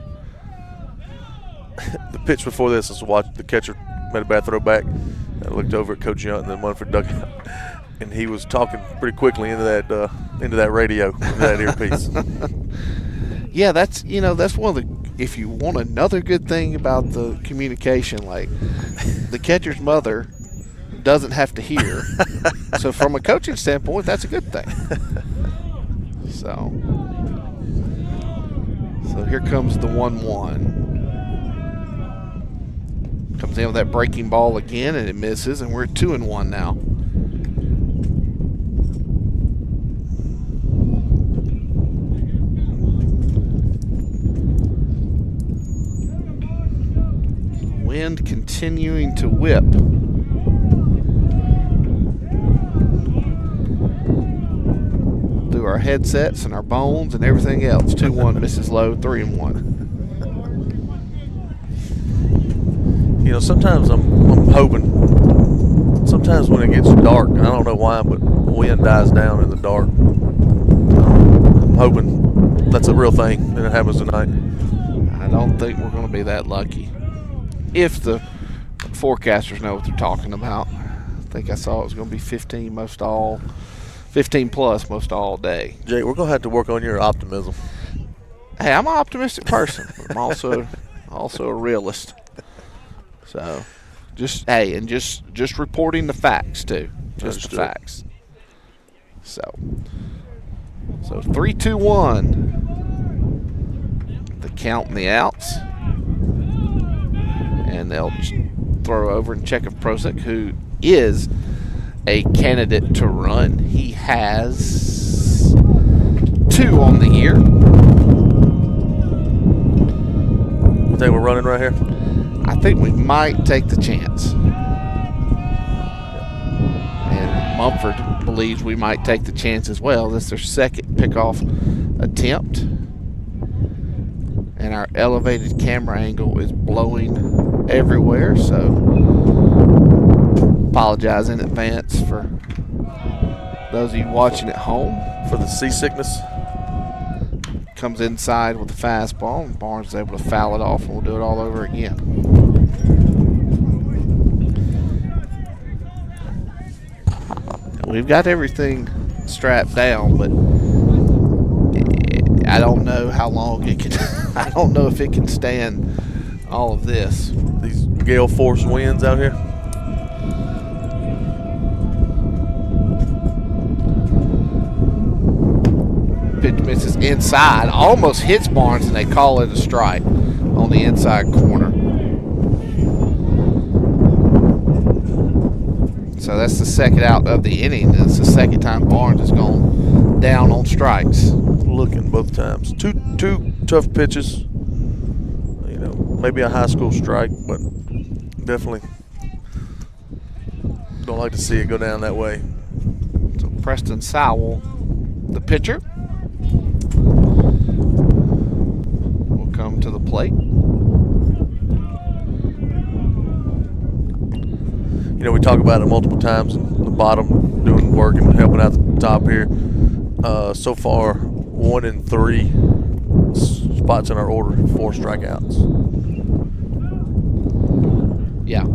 The pitch before this is the catcher made a bad throw back. I looked over at Coach Yount and then Mumford dugout, and he was talking pretty quickly into that radio, into that earpiece. Yeah, that's one of the. If you want another good thing about the communication, like the catcher's mother doesn't have to hear. So from a coaching standpoint, that's a good thing. So here comes the 1-1. Comes in with that breaking ball again, and it misses, and we're at 2-1 now. Wind continuing to whip. Through our headsets and our bones and everything else. 2-1 Mrs. Lowe, 3-1. Sometimes I'm hoping. Sometimes when it gets dark, I don't know why, but the wind dies down in the dark. I'm hoping that's a real thing and it happens tonight. I don't think we're going to be that lucky. If the forecasters know what they're talking about. I think I saw it was going to be 15 plus most all day. Jay, we're going to have to work on your optimism. Hey, I'm an optimistic person. I'm also a realist. So, just reporting the facts too. Just the facts. So 3-2-1. The count and the outs. And they'll throw over and check of Prozic, who is a candidate to run. He has 2 on the year. You think we're running right here? I think we might take the chance. And Mumford believes we might take the chance as well. This is their second pickoff attempt. And our elevated camera angle is blowing everywhere, so apologize in advance for those of you watching at home. For the seasickness. Comes inside with the fastball, and Barnes is able to foul it off, and we'll do it all over again. We've got everything strapped down, but I don't know how long it can. I don't know if it can stand all of this. These gale force winds out here. Pitch misses inside, almost hits Barnes, and they call it a strike on the inside corner. So that's the second out of the inning. It's the second time Barnes has gone down on strikes. Looking both times. Two tough pitches. Maybe a high school strike, but definitely don't like to see it go down that way. So Preston Sowell, the pitcher, will come to the plate. We talk about it multiple times. The bottom doing work and helping out the top here. So far, 1 in 3 spots in our order, 4 strikeouts. Yeah.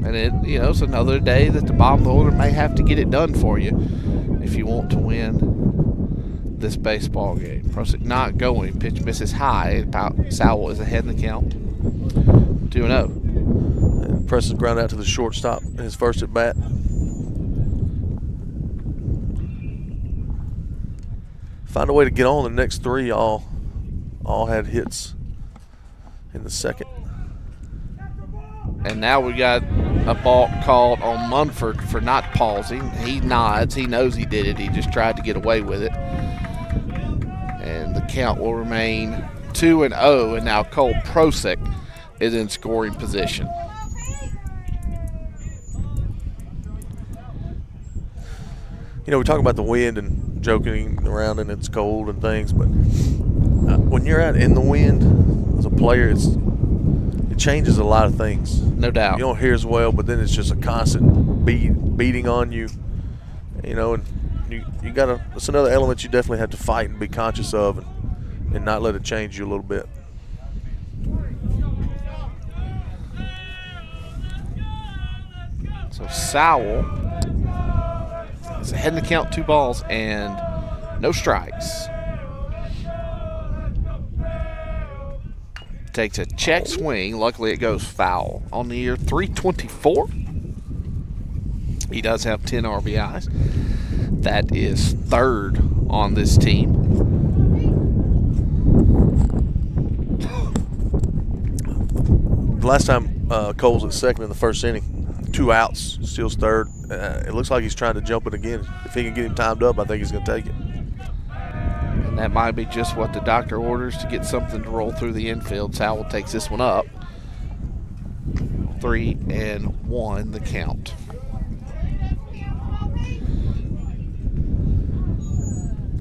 And it's another day that the bottom of the order may have to get it done for you if you want to win this baseball game. Prozic not going. Pitch misses high. Sowell is ahead in the count. 2-0. And Preston's ground out to the shortstop in his first at bat. find a way to get on. The next three all had hits in the second. And now we got a balk called on Mumford for not pausing. He nods. He knows he did it. He just tried to get away with it. And the count will remain 2-0. And now Cole Prosick is in scoring position. You know, we talk about the wind and joking around and it's cold and things, but when you're out in the wind as a player, it changes a lot of things. No doubt. You don't hear as well, but then it's just a constant beating on you. You know, and you gotta. It's another element you definitely have to fight and be conscious of, and not let it change you a little bit. So Sowell is ahead in the count, 2 balls and no strikes. Takes a check swing. Luckily, it goes foul. On the year, 324. He does have 10 RBIs. That is 3rd on this team. The last time Cole's at second in the first inning, 2 outs, steals 3rd. It looks like he's trying to jump it again. If he can get him timed up, I think he's going to take it. And that might be just what the doctor orders to get something to roll through the infield. Sowell takes this one up. 3-1 the count.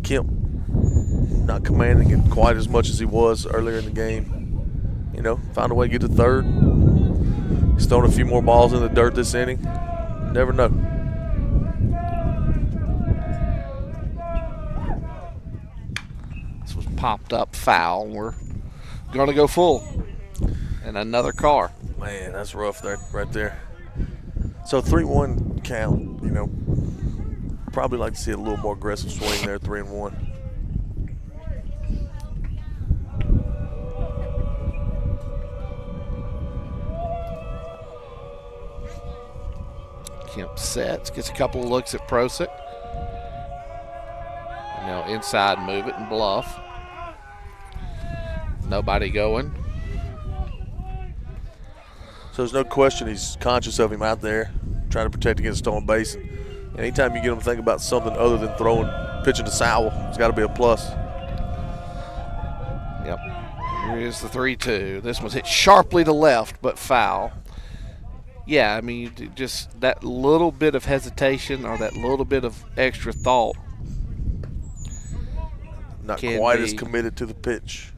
Kemp not commanding it quite as much as he was earlier in the game. You know, found a way to get to 3rd. He's thrown a few more balls in the dirt this inning. Never know. Popped up foul. We're going to go full. And another car. Man, that's rough there, right there. So 3-1 count, you know. Probably like to see a little more aggressive swing there, 3-1. Kemp sets, gets a couple of looks at Prosick. And now inside move it and bluff. Nobody going. So there's no question he's conscious of him out there, trying to protect against stolen base. And anytime you get him to think about something other than pitching to Sowell, it's got to be a plus. Yep. Here is the 3-2. This one's hit sharply to left, but foul. Yeah, I mean, just that little bit of hesitation or that little bit of extra thought. Not quite as committed to the pitch.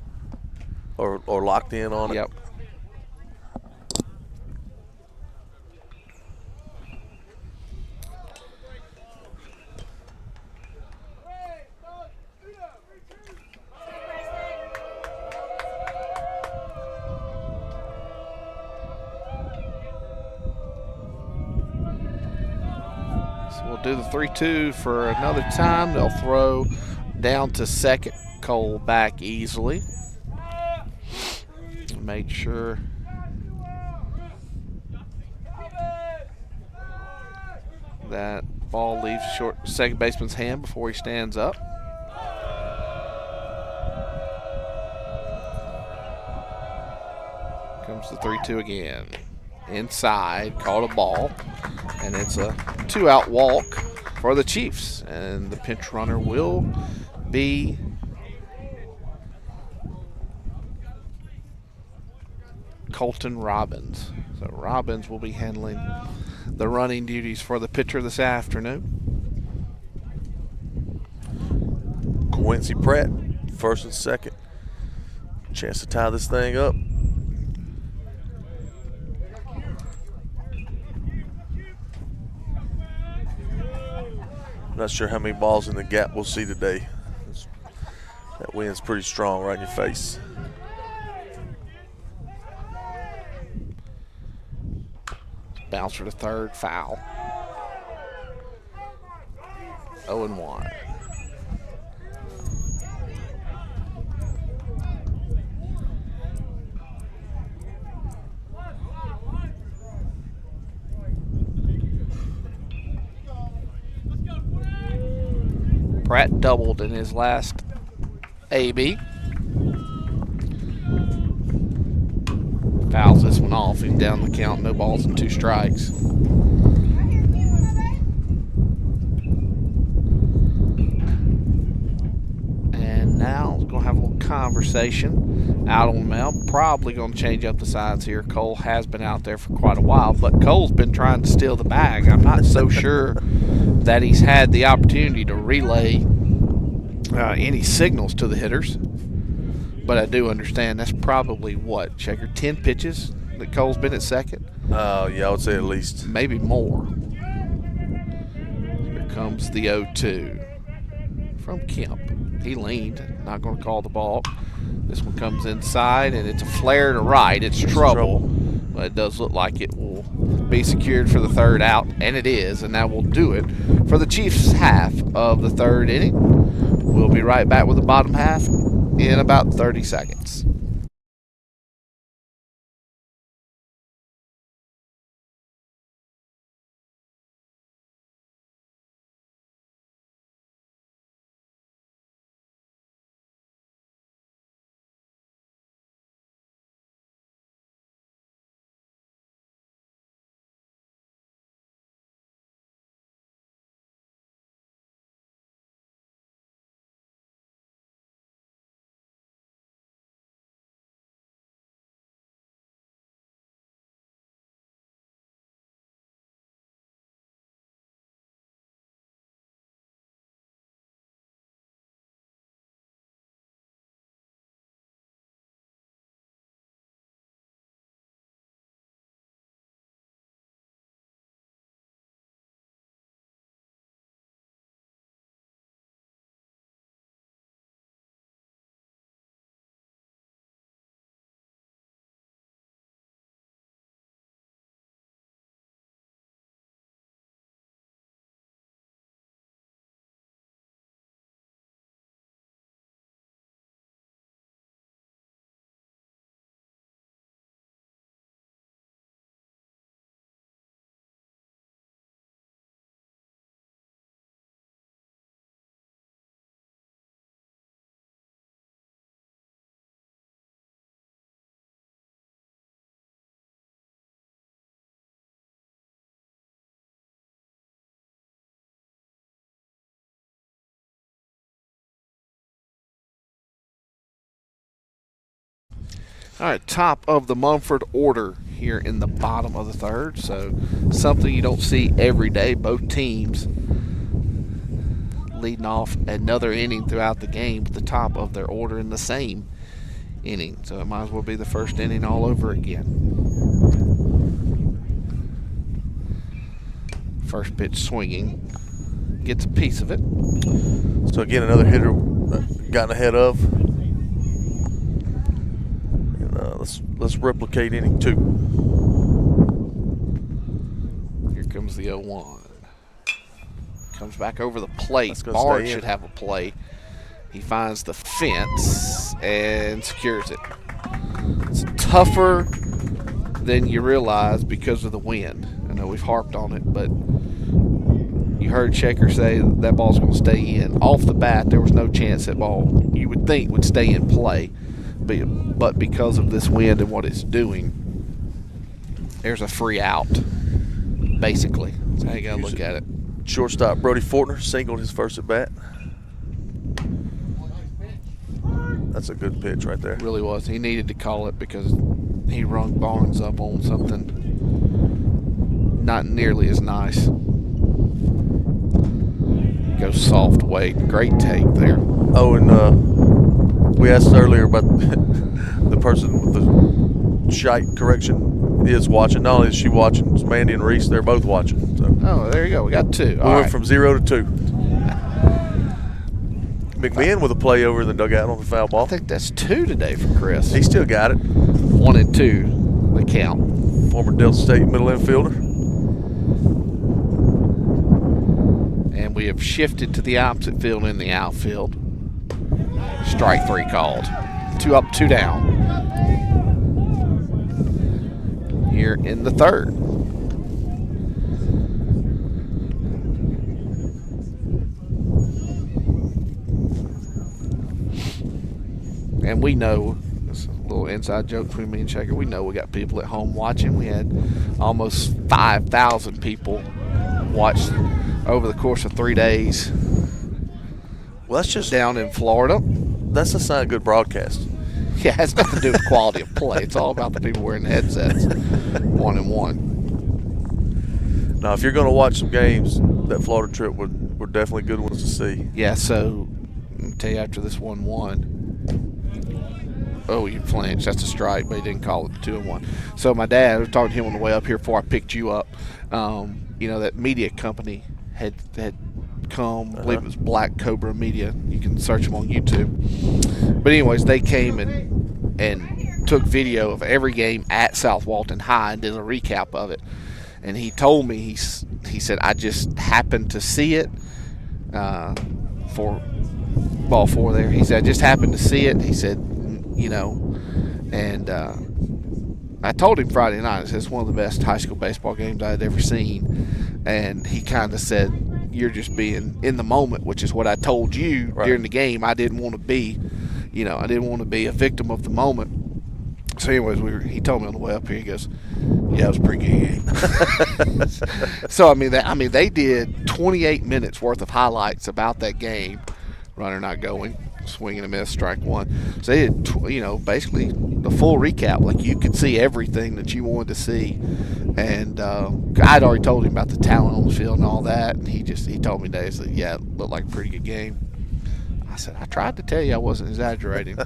Or locked in on it. Yep. So we'll do the 3-2 for another time. They'll throw down to second. Cole back easily. Make sure that ball leaves second baseman's hand before he stands up. Comes the 3-2 again. Inside, called a ball, and it's a 2-out walk for the Chiefs, and the pinch runner will be Colton Robbins. So Robbins will be handling the running duties for the pitcher this afternoon. Quincy Pratt, first and second. Chance to tie this thing up. Not sure how many balls in the gap we'll see today. That wind's pretty strong right in your face. Bouncer to third, foul. 0-1. Pratt doubled in his last AB. Fouls this one off. He's down the count. No balls and 2 strikes. And now we're going to have a little conversation out on the mound. Probably going to change up the signs here. Cole has been out there for quite a while, but Cole's been trying to steal the bag. I'm not so sure that he's had the opportunity to relay any signals to the hitters. But I do understand that's probably what, Checker, 10 pitches that Cole's been at second? Yeah, I would say at least. Maybe more. Here comes the 0-2 from Kemp. He leaned, not going to call the ball. This one comes inside, and it's a flare to right. It's trouble. But it does look like it will be secured for the 3rd out, and it is, and that will do it for the Chiefs' half of the 3rd inning. We'll be right back with the bottom half in about 30 seconds. All right, top of the Mumford order here in the bottom of the 3rd. So something you don't see every day. Both teams leading off another inning throughout the game with the top of their order in the same inning. So it might as well be the first inning all over again. First pitch swinging. Gets a piece of it. So again, another hitter gotten ahead of. Let's replicate inning 2. Here comes the 0-1. Comes back over the plate. Go Bard should have a play. He finds the fence and secures it. It's tougher than you realize because of the wind. I know we've harped on it, but you heard Checker say that ball's going to stay in. Off the bat, there was no chance that ball, you would think, would stay in play. But because of this wind and what it's doing, there's a free out, basically. That's how you got to look at it. Shortstop Brody Fortner singled his first at bat. That's a good pitch right there. Really was. He needed to call it because he rung Barnes up on something not nearly as nice. Goes soft weight. Great take there. Oh, and we asked earlier about the person with the shite correction is watching. Not only is she watching, it's Mandy and Reese. They're both watching. So. Oh, there you go. We got 2. We went from 0 to 2. McMahon with a play over in the dugout on the foul ball. I think that's 2 today for Chris. He still got it. 1 and 2, the count. Former Delta State middle infielder. And we have shifted to the opposite field in the outfield. Strike 3 called. 2 up, 2 down. Here in the 3rd. and we know, it's a little inside joke between me and Shaker, we know we got people at home watching. We had almost 5,000 people watch over the course of 3 days. Well, that's just down in Florida. That's a sign of good broadcast. Yeah, it has nothing to do with quality of play. It's all about the people wearing headsets, 1-1. Now, if you're going to watch some games, that Florida trip were definitely good ones to see. Yeah, so I'll tell you after this 1-1. Oh, you flinched. That's a strike, but he didn't call it the 2-1. So my dad, I was talking to him on the way up here before I picked you up. That media company had come. I believe it was Black Cobra Media. You can search them on YouTube. But anyways, they came and took video of every game at South Walton High and did a recap of it. And he told me, he said, I just happened to see it for ball 4 there. He said, I just happened to see it. He said, and I told him Friday night, I said, it's one of the best high school baseball games I had ever seen. And he kind of said, you're just being in the moment, which is what I told you during the game. I didn't want to be, I didn't want to be a victim of the moment. So anyways, he told me on the way up here, he goes, yeah, it was a pretty good game. So, they did 28 minutes worth of highlights about that game. Runner not going, swing and a miss, strike one. So they did, basically the full recap. Like, you could see everything that you wanted to see. And I'd already told him about the talent on the field and all that. And he told me today, that, yeah, it looked like a pretty good game. I said, I tried to tell you I wasn't exaggerating.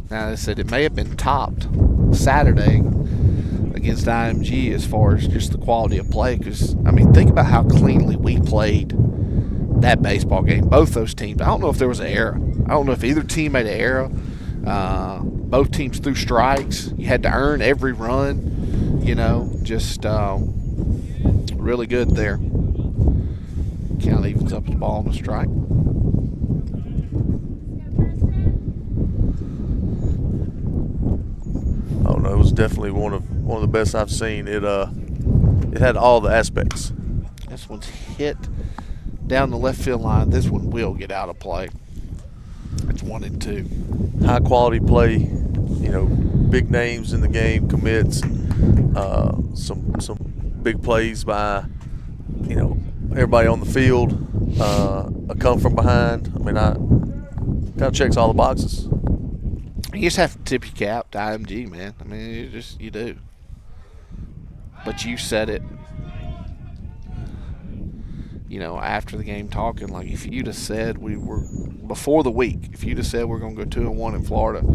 Now, they said it may have been topped Saturday against IMG as far as just the quality of play. Because, think about how cleanly we played that baseball game. Both those teams. I don't know if there was an error. I don't know if either team made an error. Both teams threw strikes. You had to earn every run. Just really good there. Count evens up the ball on the strike. Oh no, it was definitely one of the best I've seen. It had all the aspects. This one's hit down the left field line. This one will get out of play. It's 1-2. High quality play, big names in the game, commits, some big plays by, everybody on the field, a come from behind. I kind of checks all the boxes. You just have to tip your cap to IMG, man. You do. But you said it, after the game talking, like, if you'd have said before the week, if you'd have said we're going to go 2-1 in Florida,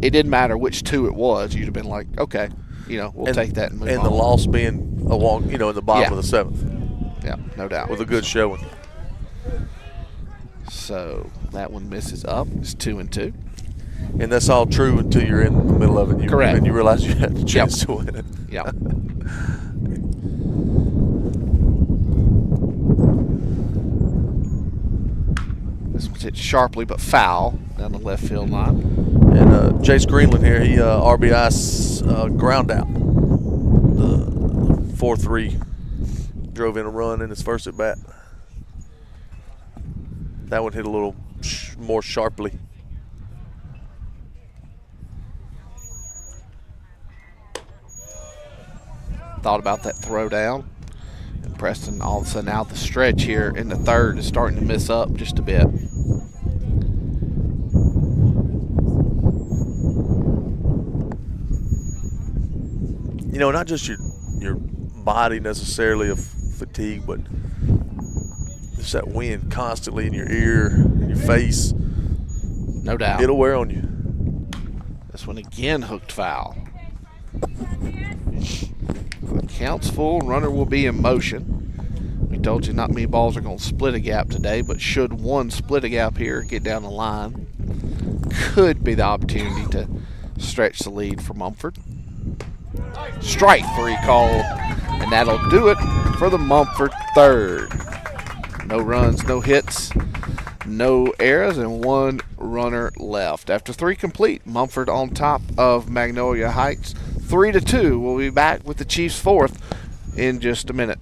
it didn't matter which two it was. You'd have been like, okay, we'll take that and move on. And the loss being along, in the bottom of the 7th. Yeah, no doubt. With a good showing. So that one misses up. It's 2-2. And that's all true until you're in the middle of it. Correct. And you realize you had a chance to win it. Yeah. This one's hit sharply but foul down the left field line. And Jace Greenland here, he RBI's ground out. The 4-3 drove in a run in his first at bat. That one hit a little more sharply. Thought about that throw down. And Preston, all of a sudden, out the stretch here in the third is starting to miss up just a bit. Not just your body necessarily of fatigue, but just that wind constantly in your ear, in your face. No doubt. It'll wear on you. This one again hooked foul. The count's full, runner will be in motion. We told you not many balls are going to split a gap today, but should one split a gap here, get down the line, could be the opportunity to stretch the lead for Mumford. Strike 3 called, and that'll do it for the Mumford third. No runs, no hits, no errors, and one runner left. After 3 complete, Mumford on top of Magnolia Heights, 3-2. We'll be back with the Chiefs' fourth in just a minute.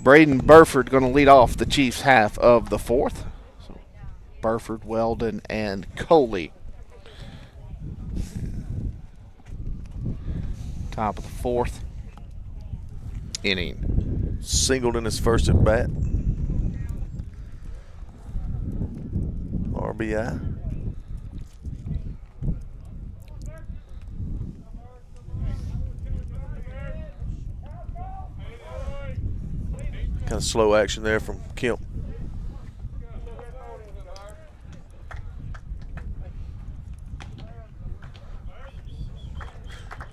Braden Burford going to lead off the Chiefs half of the fourth. So Burford, Weldon, and Coley. Top of the fourth inning. Singled in his first at bat. RBI. Kind of slow action there from Kemp.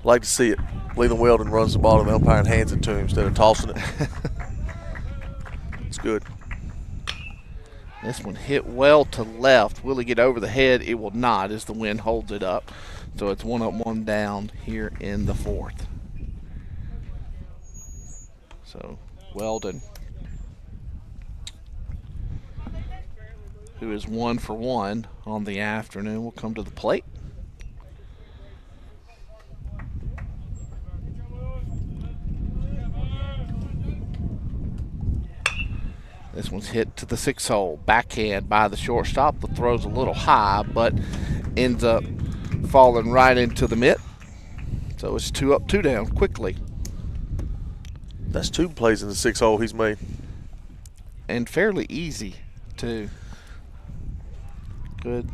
Like to see it. Leland Weldon runs the ball and the umpire and hands it to him instead of tossing it. It's good. This one hit well to left. Will he get over the head? It will not as the wind holds it up. So it's 1 up, 1 down here in the fourth. So Weldon, who is 1 for 1 on the afternoon, will come to the plate. This one's hit to the 6 hole. Backhand by the shortstop. The throw's a little high, but ends up falling right into the mitt. So it's 2 up, 2 down quickly. That's 2 plays in the 6 hole he's made. And fairly easy, too. Good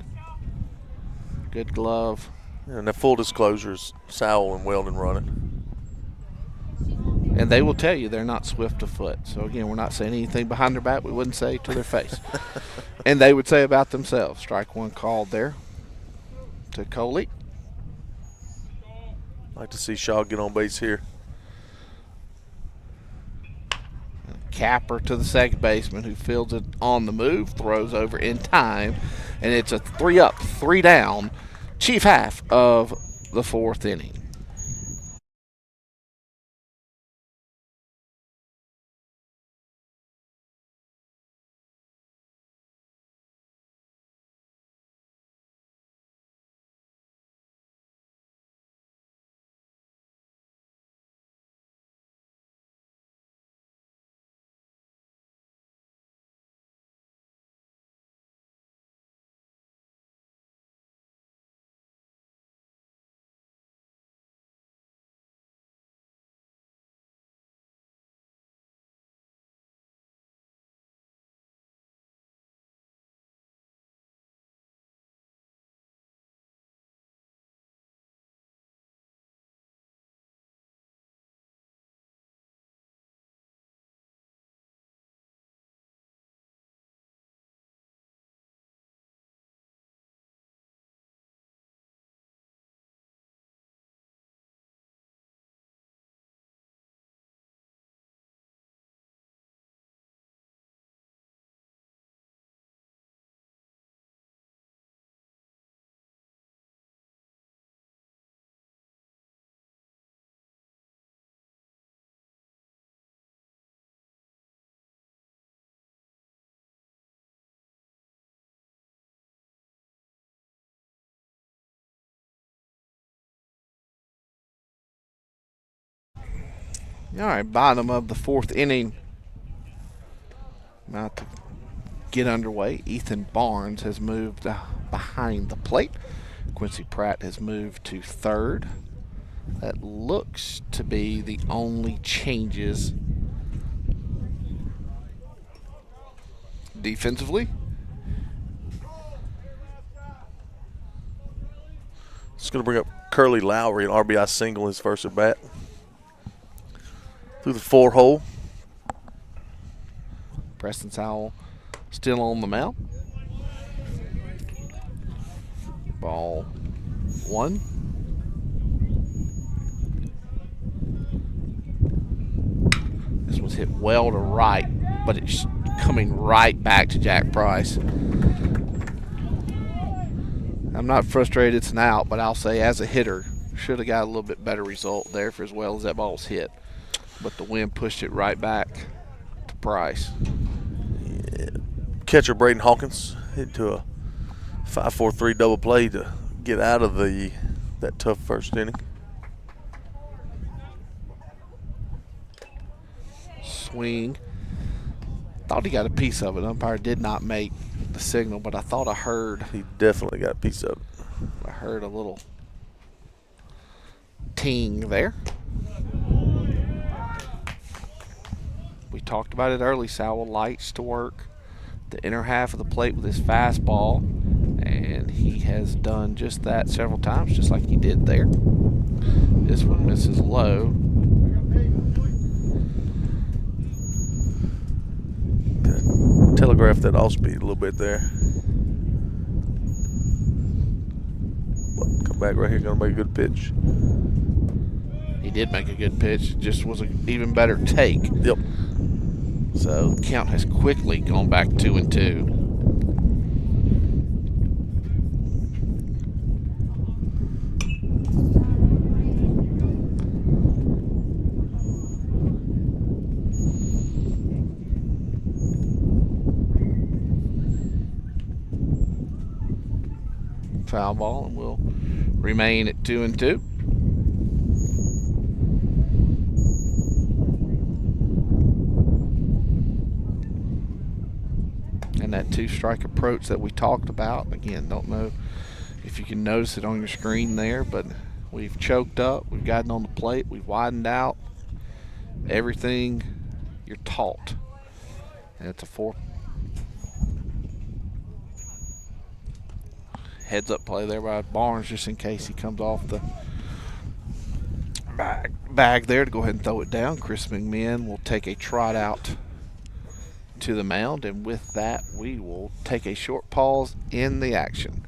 glove. And the full disclosure is Sowell and Weldon running. And they will tell you they're not swift of foot. So, again, we're not saying anything behind their back we wouldn't say to their face. And they would say about themselves. Strike 1 called there to Coley. Like to see Shaw get on base here. Capper to the second baseman who fields it on the move, throws over in time, and it's a 3 up, 3 down, Chief half of the fourth inning. All right, bottom of the fourth inning. About to get underway. Ethan Barnes has moved behind the plate. Quincy Pratt has moved to third. That looks to be the only changes defensively. It's going to bring up Curly Lowry, an RBI single, his first at bat. Through the 4 hole. Preston Sowell still on the mound. Ball 1. This one's hit well to right, but it's coming right back to Jack Price. I'm not frustrated it's an out, but I'll say as a hitter, should have got a little bit better result there for as well as that ball's hit. But the wind pushed it right back to Price. Yeah. Catcher Braden Hawkins hit to a 5-4-3 double play to get out of that tough first inning. Swing Thought he got a piece of it. Umpire did not make the signal, but I thought I heard. He definitely got a piece of it. I heard a little ting there. We talked about it early. Sowell likes to work the inner half of the plate with his fastball, and he has done just that several times, just like he did there. This one misses low. Telegraph that off speed a little bit there. But come back right here, gonna make a good pitch. He did make a good pitch. It just was an even better take. Yep. So the count has quickly gone back 2-2. Foul ball, and will remain at 2-2. And that two-strike approach that we talked about, again, don't know if you can notice it on your screen there, but we've choked up, we've gotten on the plate, we've widened out, everything you're taught. And it's a 4. Heads up play there by Barnes, just in case he comes off the bag there to go ahead and throw it down. Chris McMahon will take a trot out to the mound, and with that we will take a short pause in the action.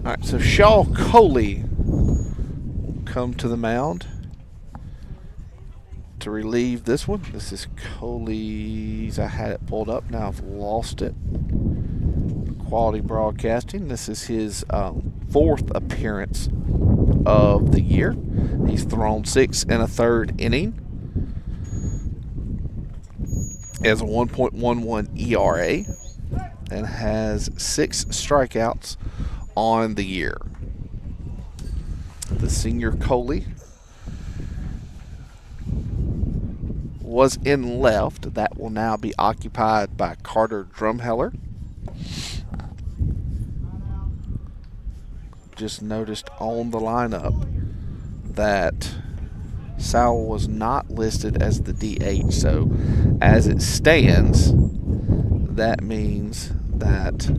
All right, so Shaw Coley will come to the mound to relieve this one. This is Coley's. I had it pulled up. Now I've lost it. Quality Broadcasting. This is his 4th appearance of the year. He's thrown 6 1/3 inning. Has a 1.11 ERA and has 6 strikeouts on the year. The senior Coley was in left. That will now be occupied by Carter Drumheller. Just noticed on the lineup that Sowell was not listed as the DH, so as it stands, that means that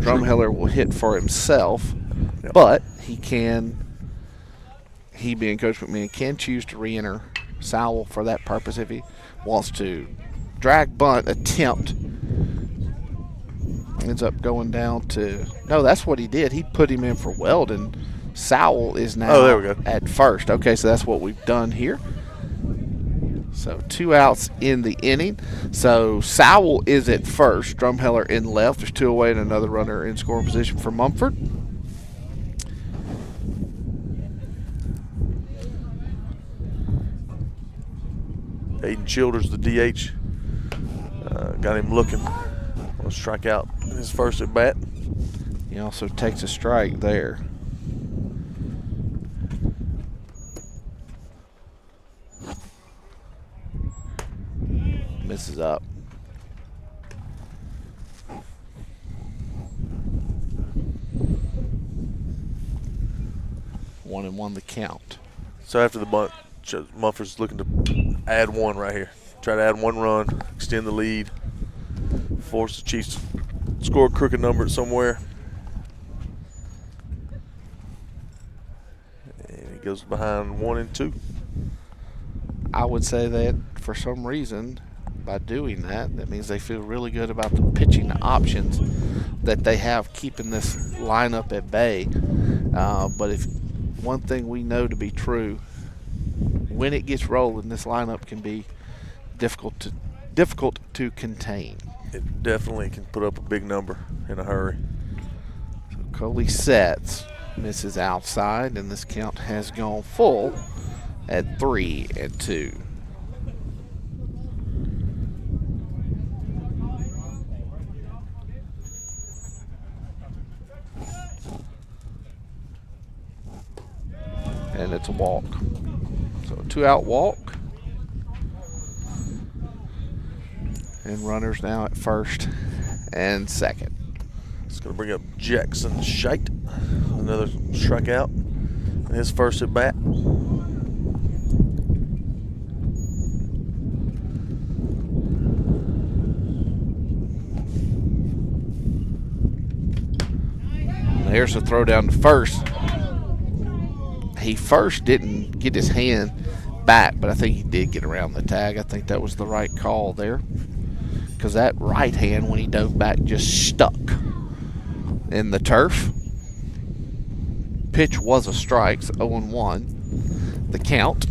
Drumheller will hit for himself, but he being Coach McMahon, can choose to re-enter Sowell for that purpose if he wants to. Drag bunt attempt ends up going down to, no, that's what he did. He put him in for Weldon. Sowell is now at first. Okay, so that's what we've done here. So 2 outs in the inning. So Sowell is at first. Drumheller in left. There's 2 away and another runner in scoring position for Mumford. Aiden Childers, the DH, got him looking on a strikeout in his first at bat. He also takes a strike there. Misses up. One and one the count. So after the bunt, Mumford's looking to add one right here. Try to add one run, extend the lead, force the Chiefs to score a crooked number somewhere. And he goes behind 1 and 2. I would say that for some reason, by doing that, that means they feel really good about the pitching options that they have keeping this lineup at bay. But if one thing we know to be true, when it gets rolling, this lineup can be difficult to contain. It definitely can put up a big number in a hurry. So Coley sets, misses outside, and this count has gone full at 3 and 2. And it's a walk. So a 2-out walk. And runners now at first and second. It's going to bring up Jackson Scheidt. Another strikeout in his first at bat. There's a throw down to first. He first didn't get his hand back, but I think he did get around the tag. I think that was the right call there, because that right hand, when he dove back, just stuck in the turf. Pitch was a strike, so 0-1 the count.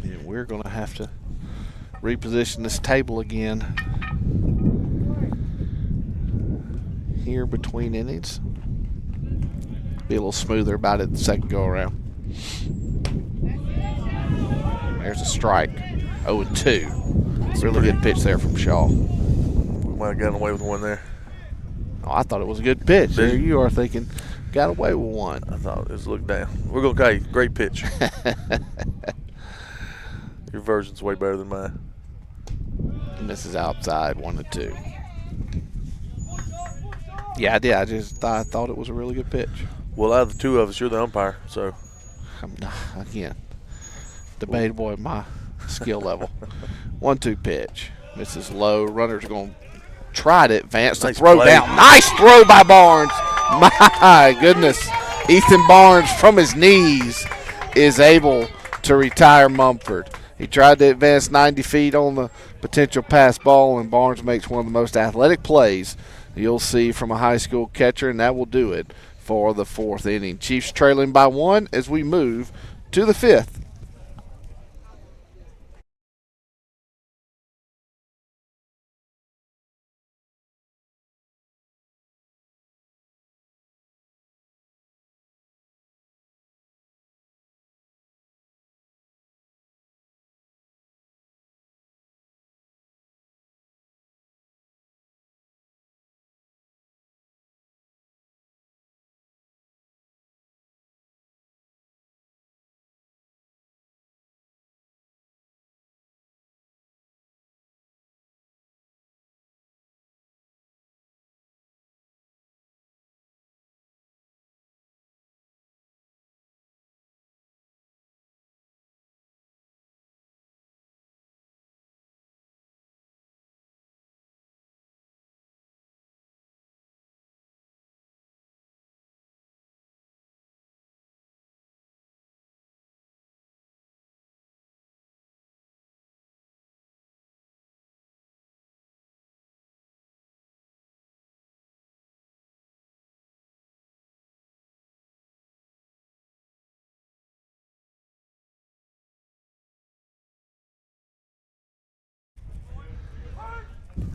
And we're going to have to reposition this table again here between innings. Be a little smoother about it the second go around. There's a strike. 0-2. Really good pitch there from Shaw. We might have gotten away with one there. Oh, I thought it was a good pitch. There you are thinking, got away with one. I thought it was looked down. We're going to call you great pitch. Your version's way better than mine. Misses outside, 1-2. Yeah, I did. I thought it was a really good pitch. Well, out of the two of us, you're the umpire, so. Again, debatable at my skill level. 1-2 pitch. Misses low. Runner's going to try to advance. The throw down. Nice throw by Barnes. My goodness. Ethan Barnes from his knees is able to retire Mumford. He tried to advance 90 feet on the potential pass ball, and Barnes makes one of the most athletic plays you'll see from a high school catcher, and that will do it for the 4th inning. Chiefs trailing by 1 as we move to the 5th.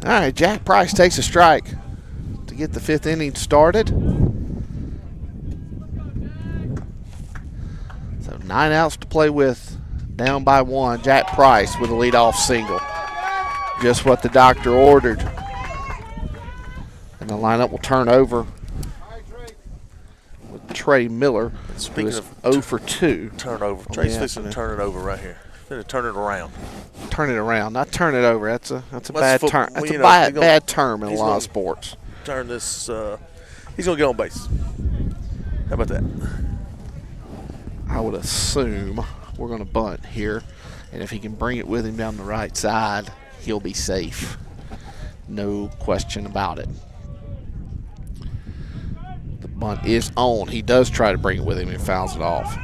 All right, Jack Price takes a strike to get the 5th inning started. So 9 outs to play with, down by 1. Jack Price with a leadoff single. Just what the doctor ordered. And the lineup will turn over with Trey Miller, who is 0 for 2. Turnover. Trey's fixing to turn it over right here. He's going to turn it around. turn it around, not turn it over. That's a bad term. That's a bad term in a lot of sports. Turn this. He's gonna get on base. How about that? I would assume we're going to bunt here, and if he can bring it with him down the right side, he'll be safe. No question about it. The bunt is on. He does try to bring it with him and fouls it off.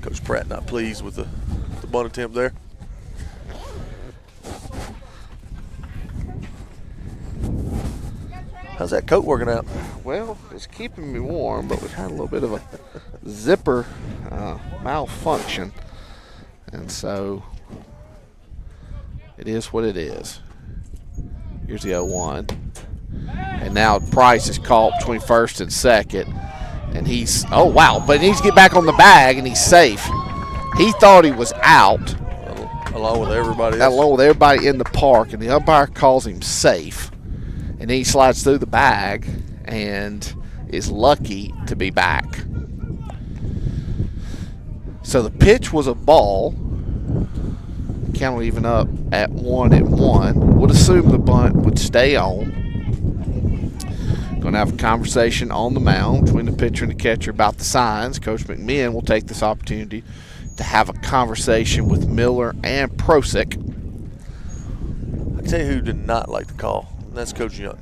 Coach Pratt not pleased with the bunt attempt there. How's that coat working out? Well, it's keeping me warm, but we've had a little bit of a zipper malfunction. And so it is what it is. Here's the 0-1. And now Price is caught between first and second. And he's, oh, wow, but he needs to get back on the bag, and he's safe. He thought he was out. Along with everybody else. Along with everybody in the park, and the umpire calls him safe. And then he slides through the bag and is lucky to be back. So the pitch was a ball. Count will even up at 1-1. Would assume the bunt would stay on. Going to have a conversation on the mound between the pitcher and the catcher about the signs. Coach McMahon will take this opportunity to have a conversation with Miller and Prosick. I tell you who did not like the call. That's Coach Young.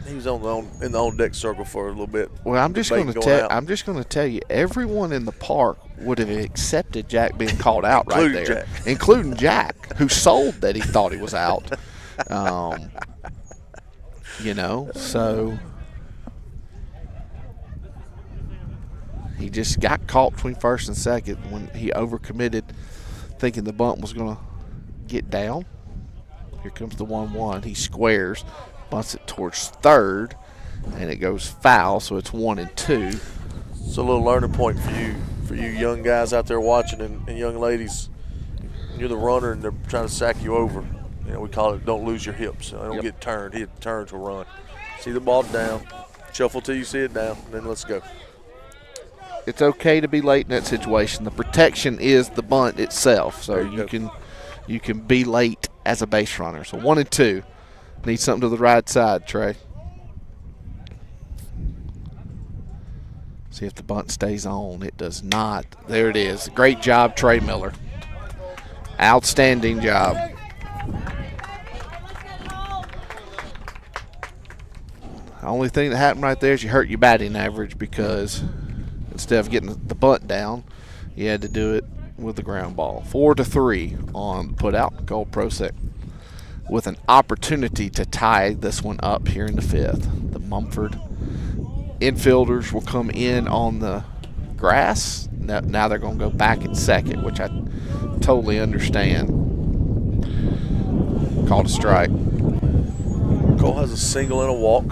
He was in the on deck circle for a little bit. Well, I'm just going to tell you, everyone in the park would have accepted Jack being called out right there, including Jack, who sold that he thought he was out. So he just got caught between first and second when he overcommitted, thinking the bunt was going to get down. Here comes the 1-1. He squares, bunts it towards third, and it goes foul, so it's 1-2. It's a little learning point for you young guys out there watching and young ladies. You're the runner, and they're trying to sack you over. We call it don't lose your hips. Don't get turned. Hit turn to run. See the ball down, shuffle till you see it down, and then let's go. It's okay to be late in that situation. The protection is the bunt itself, so you can be late as a base runner. So 1-2. Need something to the right side, Trey. See if the bunt stays on. It does not. There it is. Great job, Trey Miller. Outstanding job. The only thing that happened right there is you hurt your batting average, because instead of getting the bunt down, you had to do it with the ground ball. 4-3 on put out. Cole Prosick with an opportunity to tie this one up here in the fifth. The Mumford infielders will come in on the grass. Now they're going to go back at second, which I totally understand. Called a strike. Cole has a single and a walk.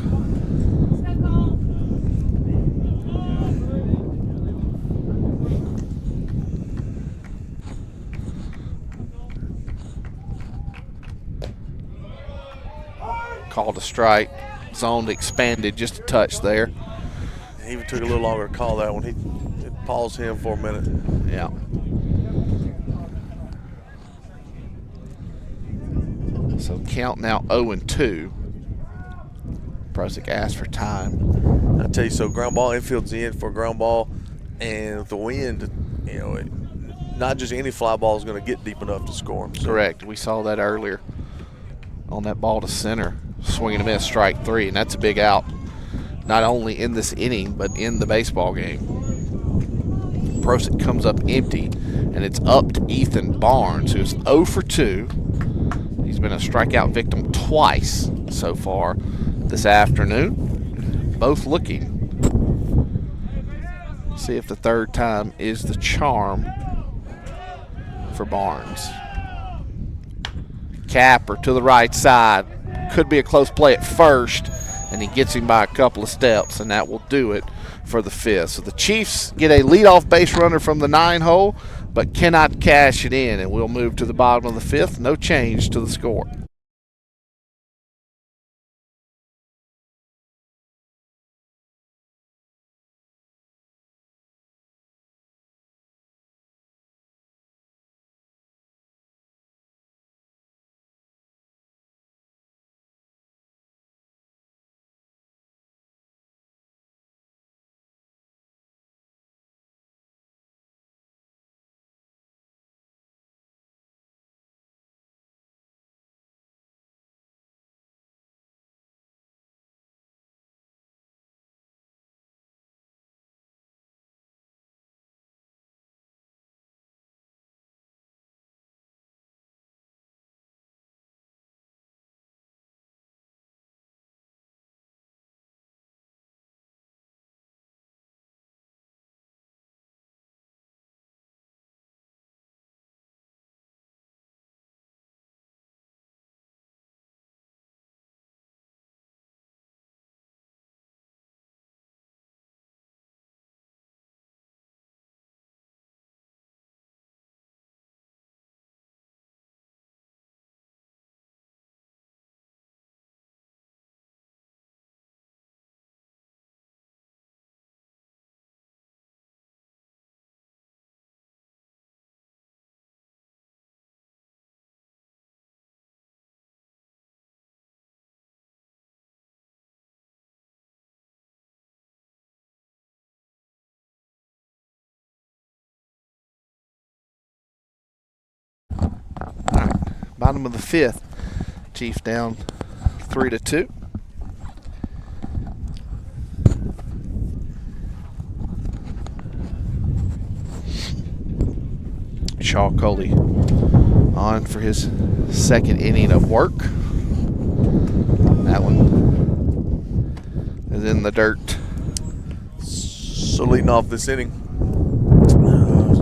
Called a strike. Zone expanded just a touch there. He even took a little longer to call that one. It paused him for a minute. Yeah. So count now 0-2. Prosick asked for time. I tell you, so ground ball, infield's in for a ground ball, and with the wind, not just any fly ball is going to get deep enough to score him. So. Correct. We saw that earlier on that ball to center. Swinging a miss, strike 3, and that's a big out. Not only in this inning, but in the baseball game. Prosick comes up empty, and it's up to Ethan Barnes, who's 0 for 2. He's been a strikeout victim twice so far this afternoon. Both looking. See if the third time is the charm for Barnes. Capper to the right side. Could be a close play at first, and he gets him by a couple of steps, and that will do it for the fifth. So the Chiefs get a leadoff base runner from the 9-hole, but cannot cash it in, and we'll move to the bottom of the fifth. No change to the score. Bottom of the 5th. Chiefs down 3-2. Shaw Coley on for his second inning of work. That one is in the dirt. So leading off this inning,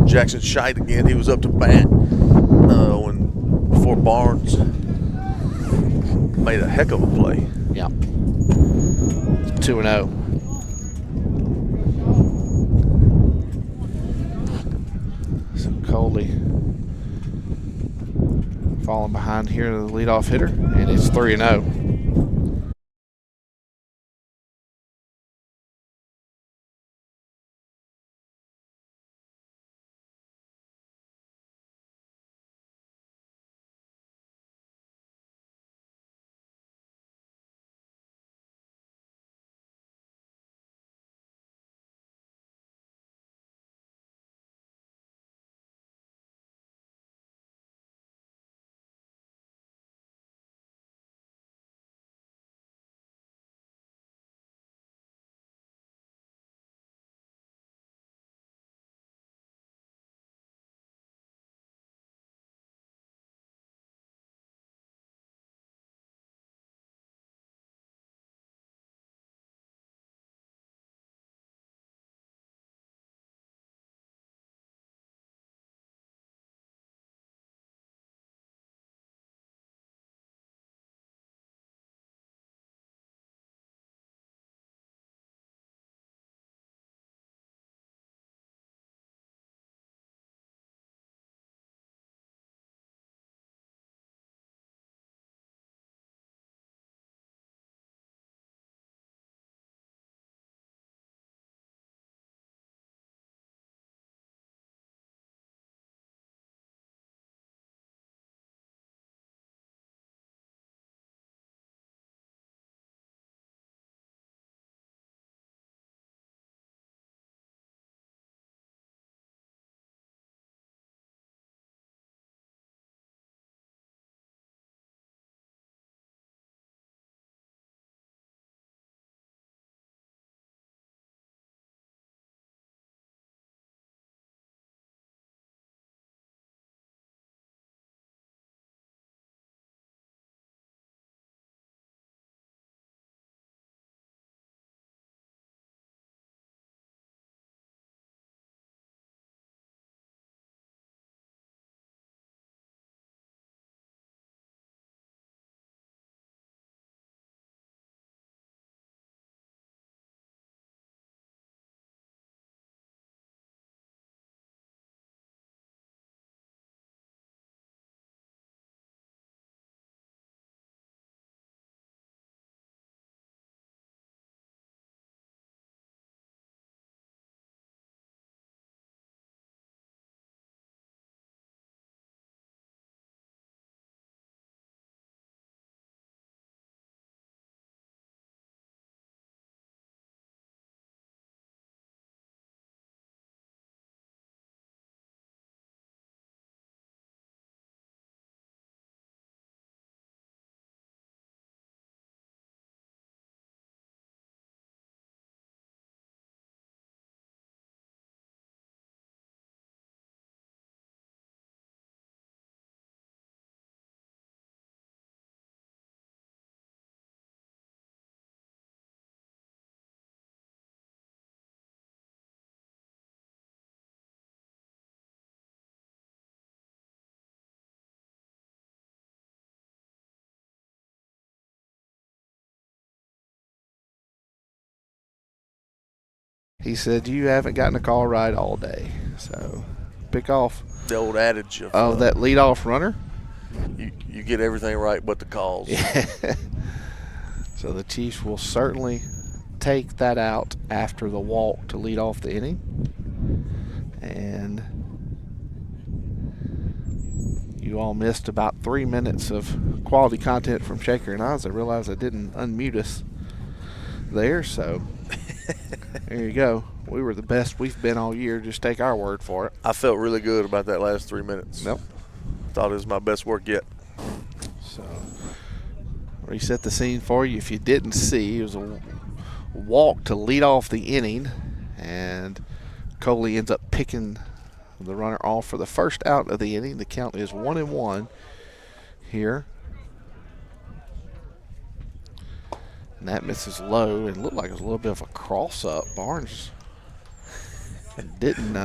Jackson Scheit again. He was up to bat before Barnes made a heck of a play. Yeah. 2-0. So Coley falling behind here to the leadoff hitter, and it's 3-0. He said, you haven't gotten a call right all day. So, pick off. The old adage of that leadoff runner. You get everything right but the calls. Yeah. So the Chiefs will certainly take that out after the walk to lead off the inning. And you all missed about 3 minutes of quality content from Shaker and I realized I didn't unmute us there. So there you go. We were the best we've been all year. Just take our word for it. I felt really good about that last 3 minutes. Yep. Thought it was my best work yet. So, reset the scene for you. If you didn't see, it was a walk to lead off the inning, and Coley ends up picking the runner off for the first out of the inning. The count is 1-1 here. And that misses low, and looked like it was a little bit of a cross-up. Barnes didn't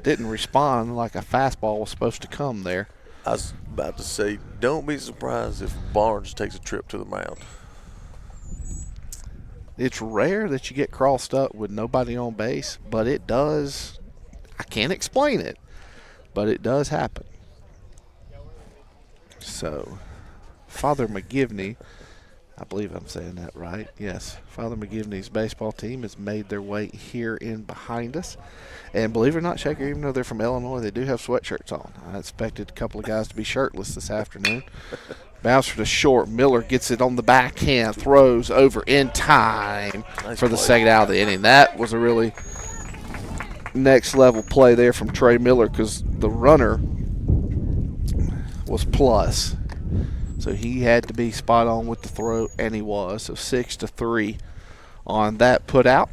respond like a fastball was supposed to come there. I was about to say, don't be surprised if Barnes takes a trip to the mound. It's rare that you get crossed up with nobody on base, but it does. I can't explain it, but it does happen. So, Father McGivney, I believe I'm saying that right. Yes, Father McGivney's baseball team has made their way here in behind us. And believe it or not, Shaker, even though they're from Illinois, they do have sweatshirts on. I expected a couple of guys to be shirtless this afternoon. Bounce for the short. Miller gets it on the backhand, throws over in time for the second out of the inning. That was a really next level play there from Trey Miller because the runner was plus. So he had to be spot on with the throw, and he was. So 6-3 on that put out.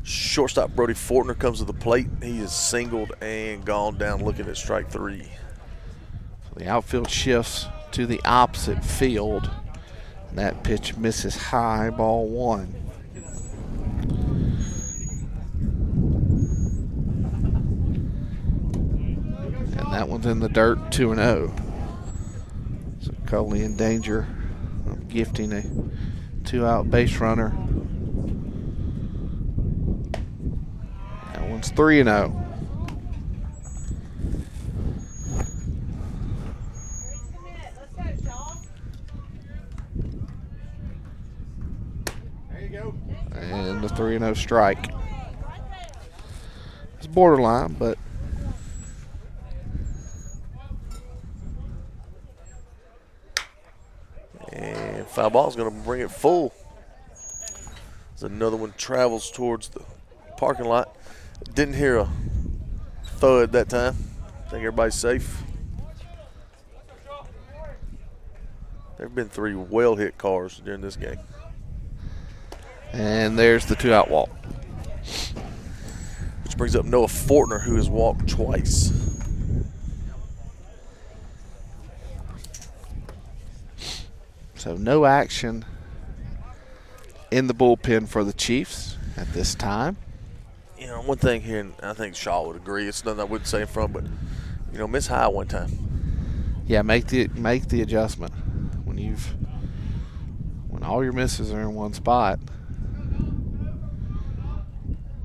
Shortstop Brody Fortner comes to the plate. He is singled and gone down looking at strike 3. So the outfield shifts to the opposite field. And that pitch misses high, ball 1. And that one's in the dirt, 2-0. So Coley in danger of gifting a 2-out base runner. That one's 3-0. And the 3-0 strike. It's borderline, but and foul ball is going to bring it full. As another one travels towards the parking lot. Didn't hear a thud that time. I think everybody's safe. There have been 3 well-hit cars during this game. And there's the 2-out walk. Which brings up Noah Fortner, who has walked twice. So no action in the bullpen for the Chiefs at this time. You know, one thing here, and I think Shaw would agree, it's nothing I wouldn't say in front, but, you know, miss high one time. Yeah, make the adjustment. When all your misses are in one spot,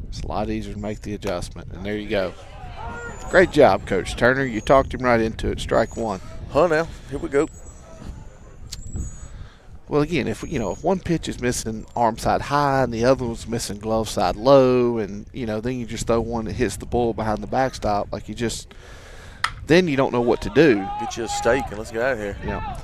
it's a lot easier to make the adjustment. And there you go. Great job, Coach Turner. You talked him right into it. Strike 1. Huh, now, here we go. Well, again, if one pitch is missing arm side high and the other one's missing glove side low, and then you just throw one that hits the bull behind the backstop, then you don't know what to do. Get you a steak and let's get out of here. Yeah.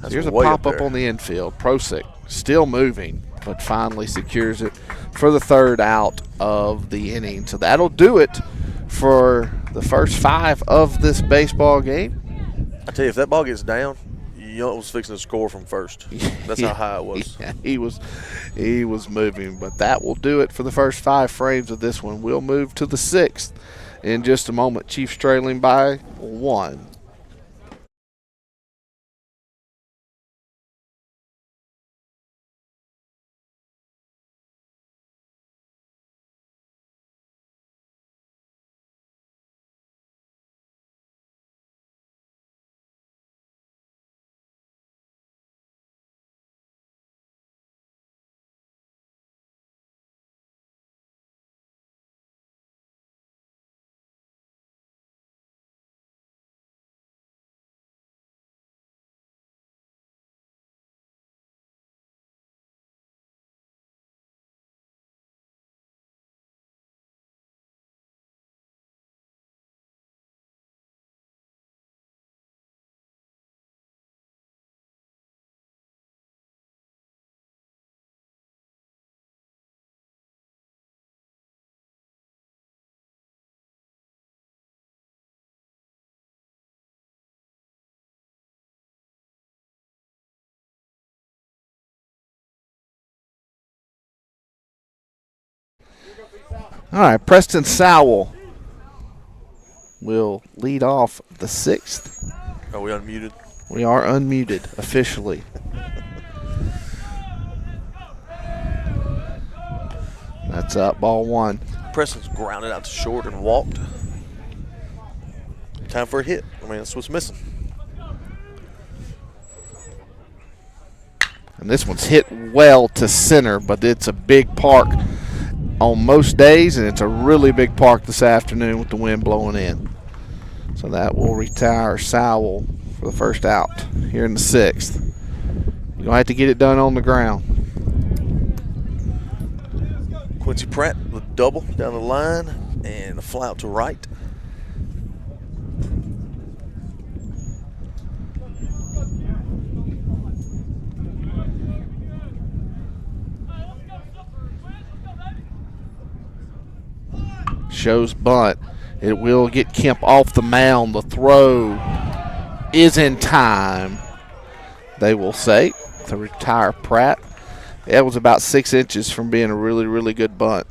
Here's a pop up on the infield. Prosick still moving, but finally secures it for the 3rd out of the inning. So that'll do it for the first 5 of this baseball game. I tell you, if that ball gets down, Young was fixing to score from first. That's how high it was. Yeah, he was moving, but that will do it for the first 5 frames of this one. We'll move to the 6th in just a moment. Chiefs trailing by 1. All right, Preston Sowell will lead off the 6th. Are we unmuted? We are unmuted officially. That's up, ball 1. Preston's grounded out to short and walked. Time for a hit. I mean, that's what's missing. And this one's hit well to center, but it's a big park on most days, and it's a really big park this afternoon with the wind blowing in. So that will retire Sowell for the first out here in the 6th. You're going to have to get it done on the ground. Quincy Pratt with double down the line and a fly out to right. Shows bunt. It will get Kemp off the mound. The throw is in time, they will say, to retire Pratt. That was about 6 inches from being a really, really good bunt.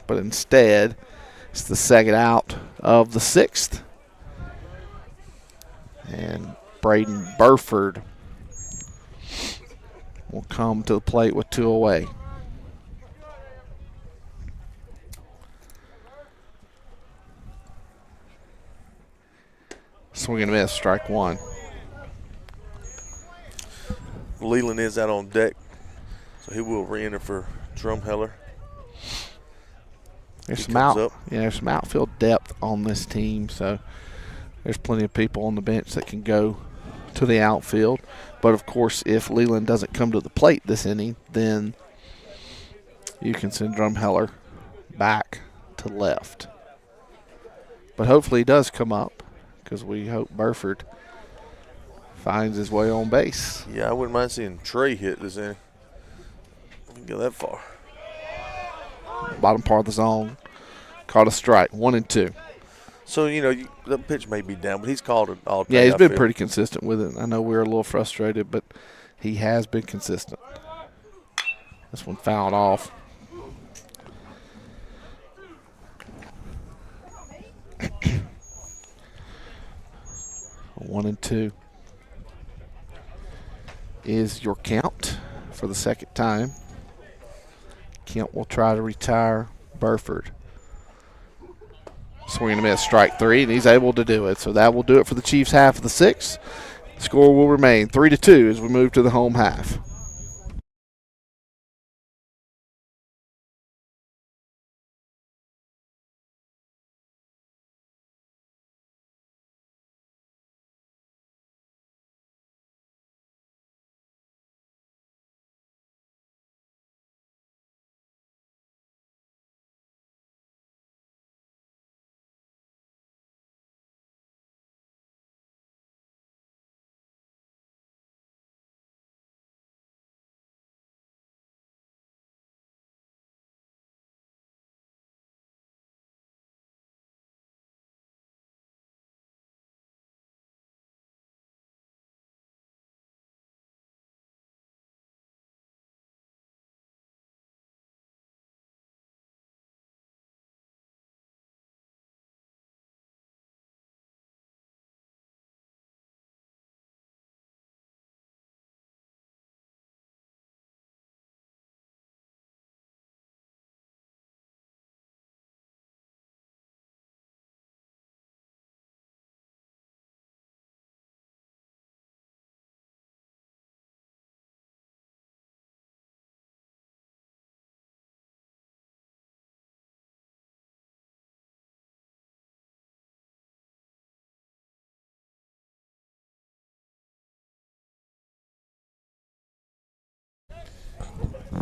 But instead, it's the second out of the 6th. And Braden Burford will come to the plate with 2 away. Swing and a miss, strike 1. Leland is out on deck, so he will re-enter for Drumheller. There's some outfield depth on this team, so there's plenty of people on the bench that can go to the outfield. But, of course, if Leland doesn't come to the plate this inning, then you can send Drumheller back to left. But hopefully he does come up, because we hope Burford finds his way on base. Yeah, I wouldn't mind seeing Trey hit this inning. We can go that far. Bottom part of the zone. Caught a strike, 1-2. So, the pitch may be down, but he's called it all day. Yeah, he's been pretty consistent with it. I know we're a little frustrated, but he has been consistent. This one fouled off. One and 2 is your count for the second time. Kemp will try to retire Burford. Swing and a miss, strike 3, and he's able to do it. So that will do it for the Chiefs' half of the 6th. The score will remain 3-2 as we move to the home half.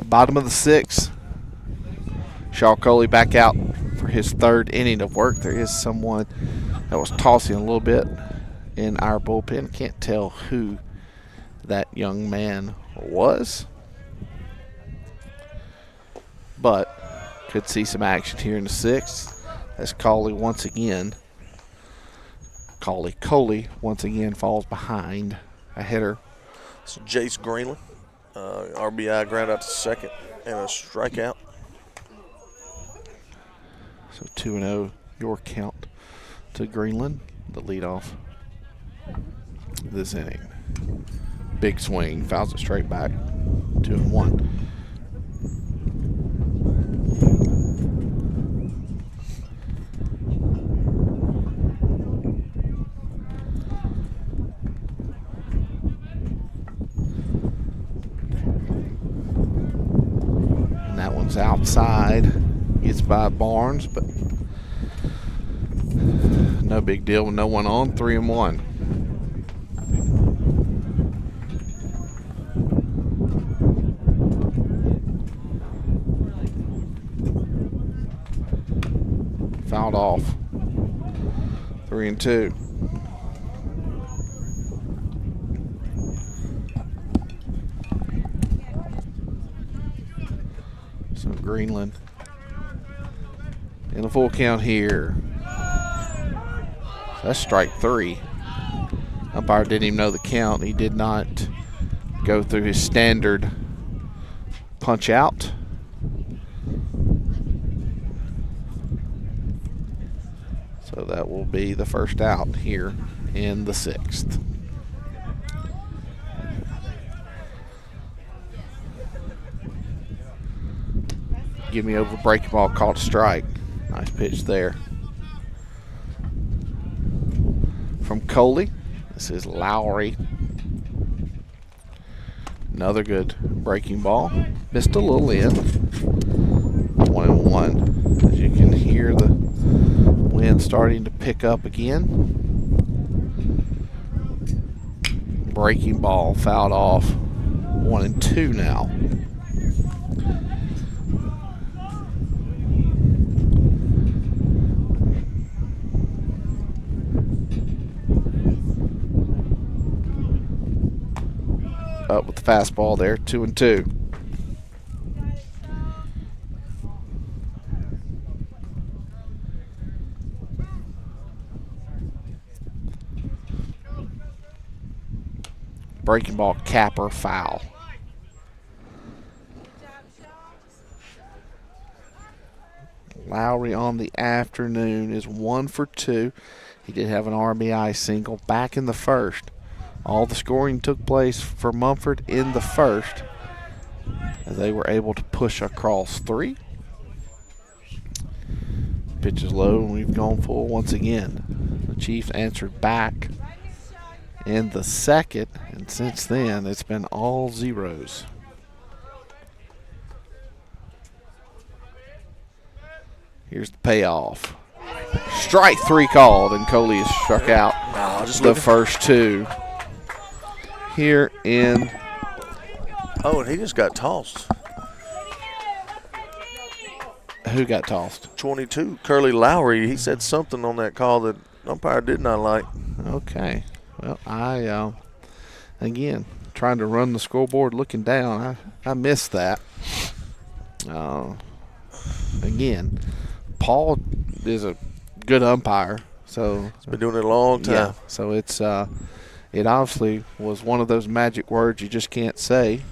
Bottom of the 6th. Shaw Coley back out for his 3rd inning of work. There is someone that was tossing a little bit in our bullpen. Can't tell who that young man was, but could see some action here in the 6th as Coley once again falls behind a hitter. So Jace Greenland, RBI ground out to second and a strikeout. So 2-0 your count to Greenland, the leadoff this inning. Big swing, fouls it straight back. 2-1. And that one's outside. Gets by Barnes, but no big deal with no one on. 3-1. Fouled off. 3-2. So Greenland in a full count here. So that's strike 3. Umpire didn't even know the count. He did not go through his standard punch out. So that will be the first out here in the 6th. Give me over breaking ball, called a strike. Nice pitch there. From Coley, this is Lowry. Another good breaking ball. Missed a little in. 1-1. As you can hear the wind starting to pick up again. Breaking ball fouled off. 1-2 now. Up with the fastball there, 2-2. Breaking ball, capper, foul. Lowry on the afternoon is 1 for 2. He did have an RBI single back in the first. All the scoring took place for Mumford in the first as they were able to push across 3. Pitch is low and we've gone full once again. The Chiefs answered back in the second, and since then it's been all zeros. Here's the payoff. Strike 3 called, and Coley is struck out the first 2 here in. Oh, and he just got tossed. Who got tossed? 22, Curly Lowry. He said something on that call that umpire did not like. Okay. Well, I, again, trying to run the scoreboard looking down. I missed that. Again, Paul is a good umpire. So he's been doing it a long time. Yeah, so it's it obviously was one of those magic words you just can't say,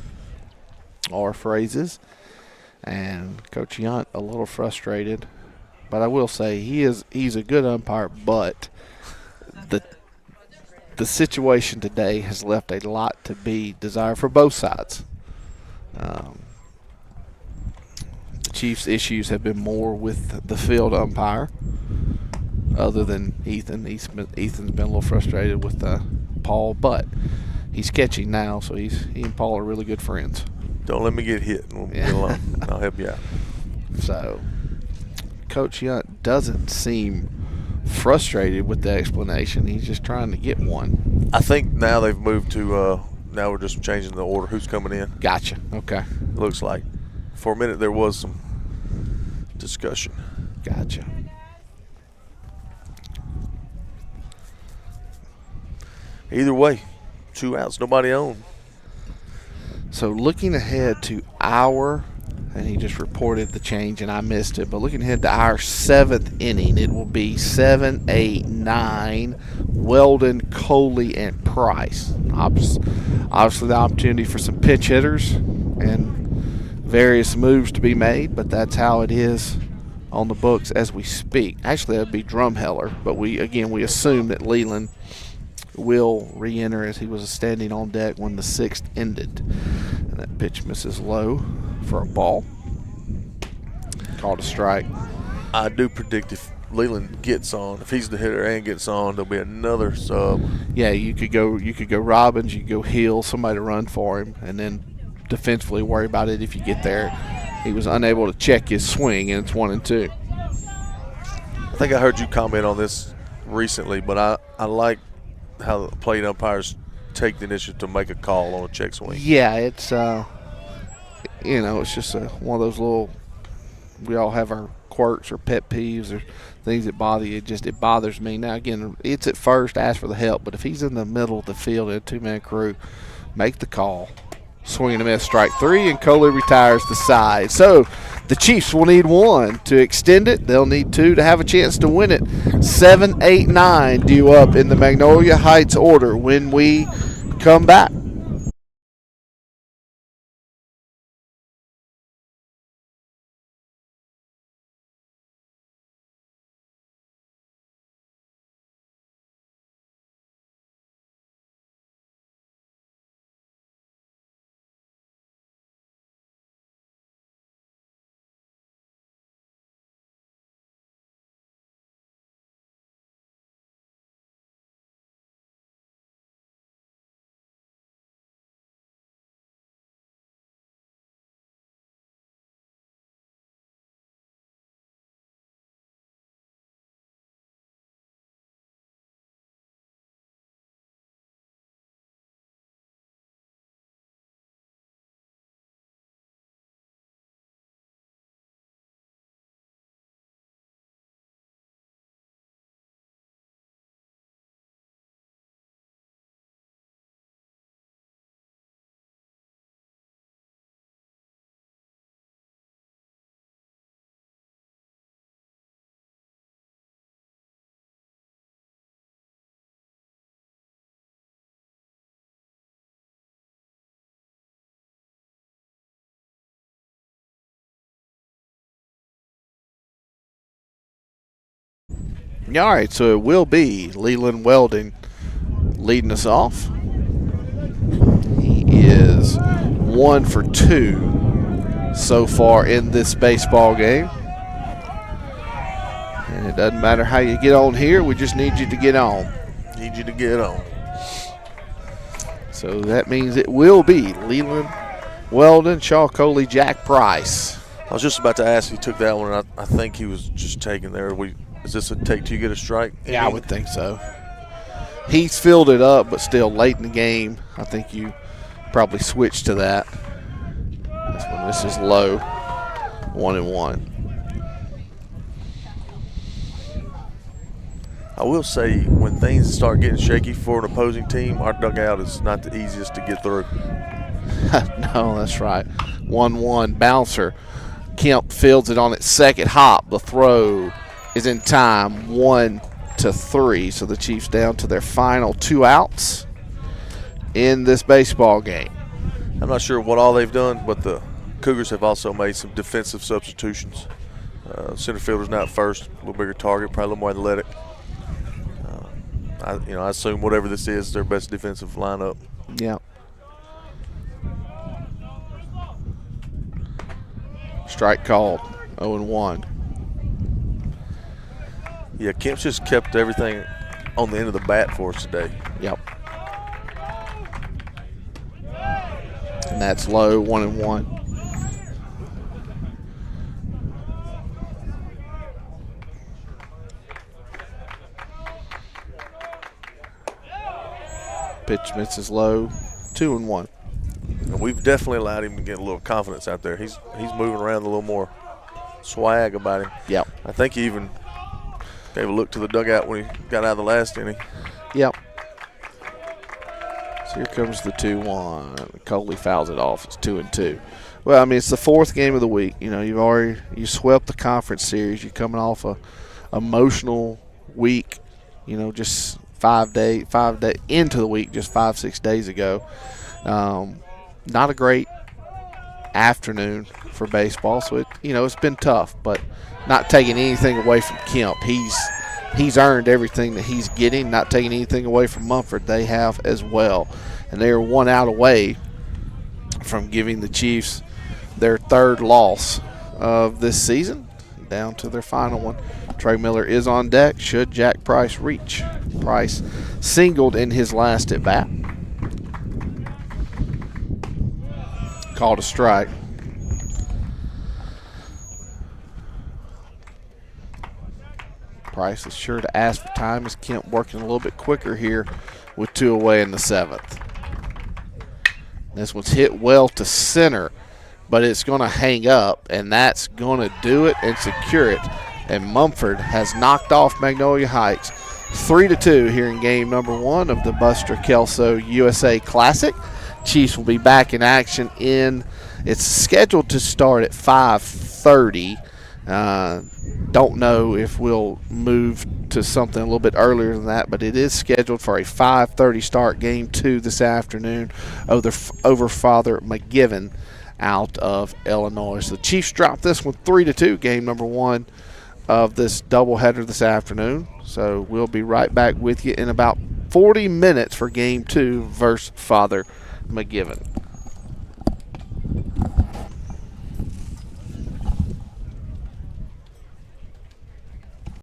or phrases. And Coach Yunt a little frustrated, but I will say he's a good umpire, but the situation today has left a lot to be desired for both sides. The Chiefs' issues have been more with the field umpire, other than Ethan. Ethan's been a little frustrated with Paul, but he's catching now, so he and Paul are really good friends. Don't let me get hit, and we'll get along. I'll help you out. So, Coach Yunt doesn't seem frustrated with the explanation. He's just trying to get one. I think now they've moved to now we're just changing the order. Who's coming in? Gotcha. Okay. Looks like. For a minute there was some discussion. Gotcha. Either way, 2 outs, nobody on. So looking ahead to and he just reported the change and I missed it, but looking ahead to our 7th inning, it will be 7, 8, 9, Weldon, Coley, and Price. Obviously the opportunity for some pitch hitters and various moves to be made, but that's how it is on the books as we speak. Actually, that would be Drumheller, but we assume that Leland will re-enter as he was standing on deck when the 6th ended. And that pitch misses low for a ball. Called a strike. I do predict if Leland gets on, if he's the hitter and gets on, there'll be another sub. Yeah, you could go Robbins, you could go Hill, somebody to run for him, and then defensively worry about it if you get there. He was unable to check his swing, and it's 1-2. I think I heard you comment on this recently, but I like how the plate umpires take the initiative to make a call on a check swing. Yeah, it's it's just one of those little. We all have our quirks or pet peeves or things that bother you. It bothers me. Now again, it's at first, ask for the help, but if he's in the middle of the field in a 2-man crew, make the call. Swing and a miss, strike 3, and Coley retires the side. So the Chiefs will need 1 to extend it. They'll need 2 to have a chance to win it. 7, 8, 9 due up in the Magnolia Heights order when we come back. All right, so it will be Leland Weldon leading us off. He is 1 for 2 so far in this baseball game. And it doesn't matter how you get on here, we just need you to get on. Need you to get on. So that means it will be Leland Weldon, Shaw Coley, Jack Price. I was just about to ask if he took that one, and I think he was just taking there. Is this a take 2 get a strike? Yeah, I would think so. He's filled it up, but still late in the game, I think you probably switch to that. This is low, 1-1. I will say, when things start getting shaky for an opposing team, our dugout is not the easiest to get through. No, that's right. 1-1 bouncer. Kemp fields it on its second hop. The throw is in time, 1-3. So the Chiefs down to their final 2 outs in this baseball game. I'm not sure what all they've done, but the Cougars have also made some defensive substitutions. Center fielder's now at first, a little bigger target, probably a little more athletic. I assume whatever this is their best defensive lineup. Yeah. Strike called, 0-1. Yeah, Kemp's just kept everything on the end of the bat for us today. Yep. And that's low, 1-1. Pitch misses low, 2-1. And we've definitely allowed him to get a little confidence out there. He's moving around a little more swag about him. Yep. I think he even gave a look to the dugout when he got out of the last inning. Yep. So here comes the 2-1. Coley fouls it off. It's 2-2. Well, I mean, it's the 4th game of the week. You know, you swept the conference series. You're coming off a emotional week. You know, just 5 day into the week, just 5-6 days ago. Not a great afternoon for baseball, so it's been tough, but not taking anything away from Kemp. He's earned everything that he's getting, not taking anything away from Mumford. They have as well, and they are 1 out away from giving the Chiefs their 3rd loss of this season, down to their final one. Trey Miller is on deck should Jack Price reach. Price singled in his last at bat. Called a strike. Price is sure to ask for time as Kemp working a little bit quicker here with 2 away in the 7th. This one's hit well to center, but it's going to hang up, and that's going to do it and secure it. And Mumford has knocked off Magnolia Heights 3-2 here in game number 1 of the Buster Kelso USA Classic. Chiefs will be back in action it's scheduled to start at 5:30. Don't know if we'll move to something a little bit earlier than that, but it is scheduled for a 5:30 start, game 2 this afternoon over Father McGivern out of Illinois. So the Chiefs dropped this one 3-2, game number 1 of this doubleheader this afternoon. So we'll be right back with you in about 40 minutes for game 2 versus Father McGivern.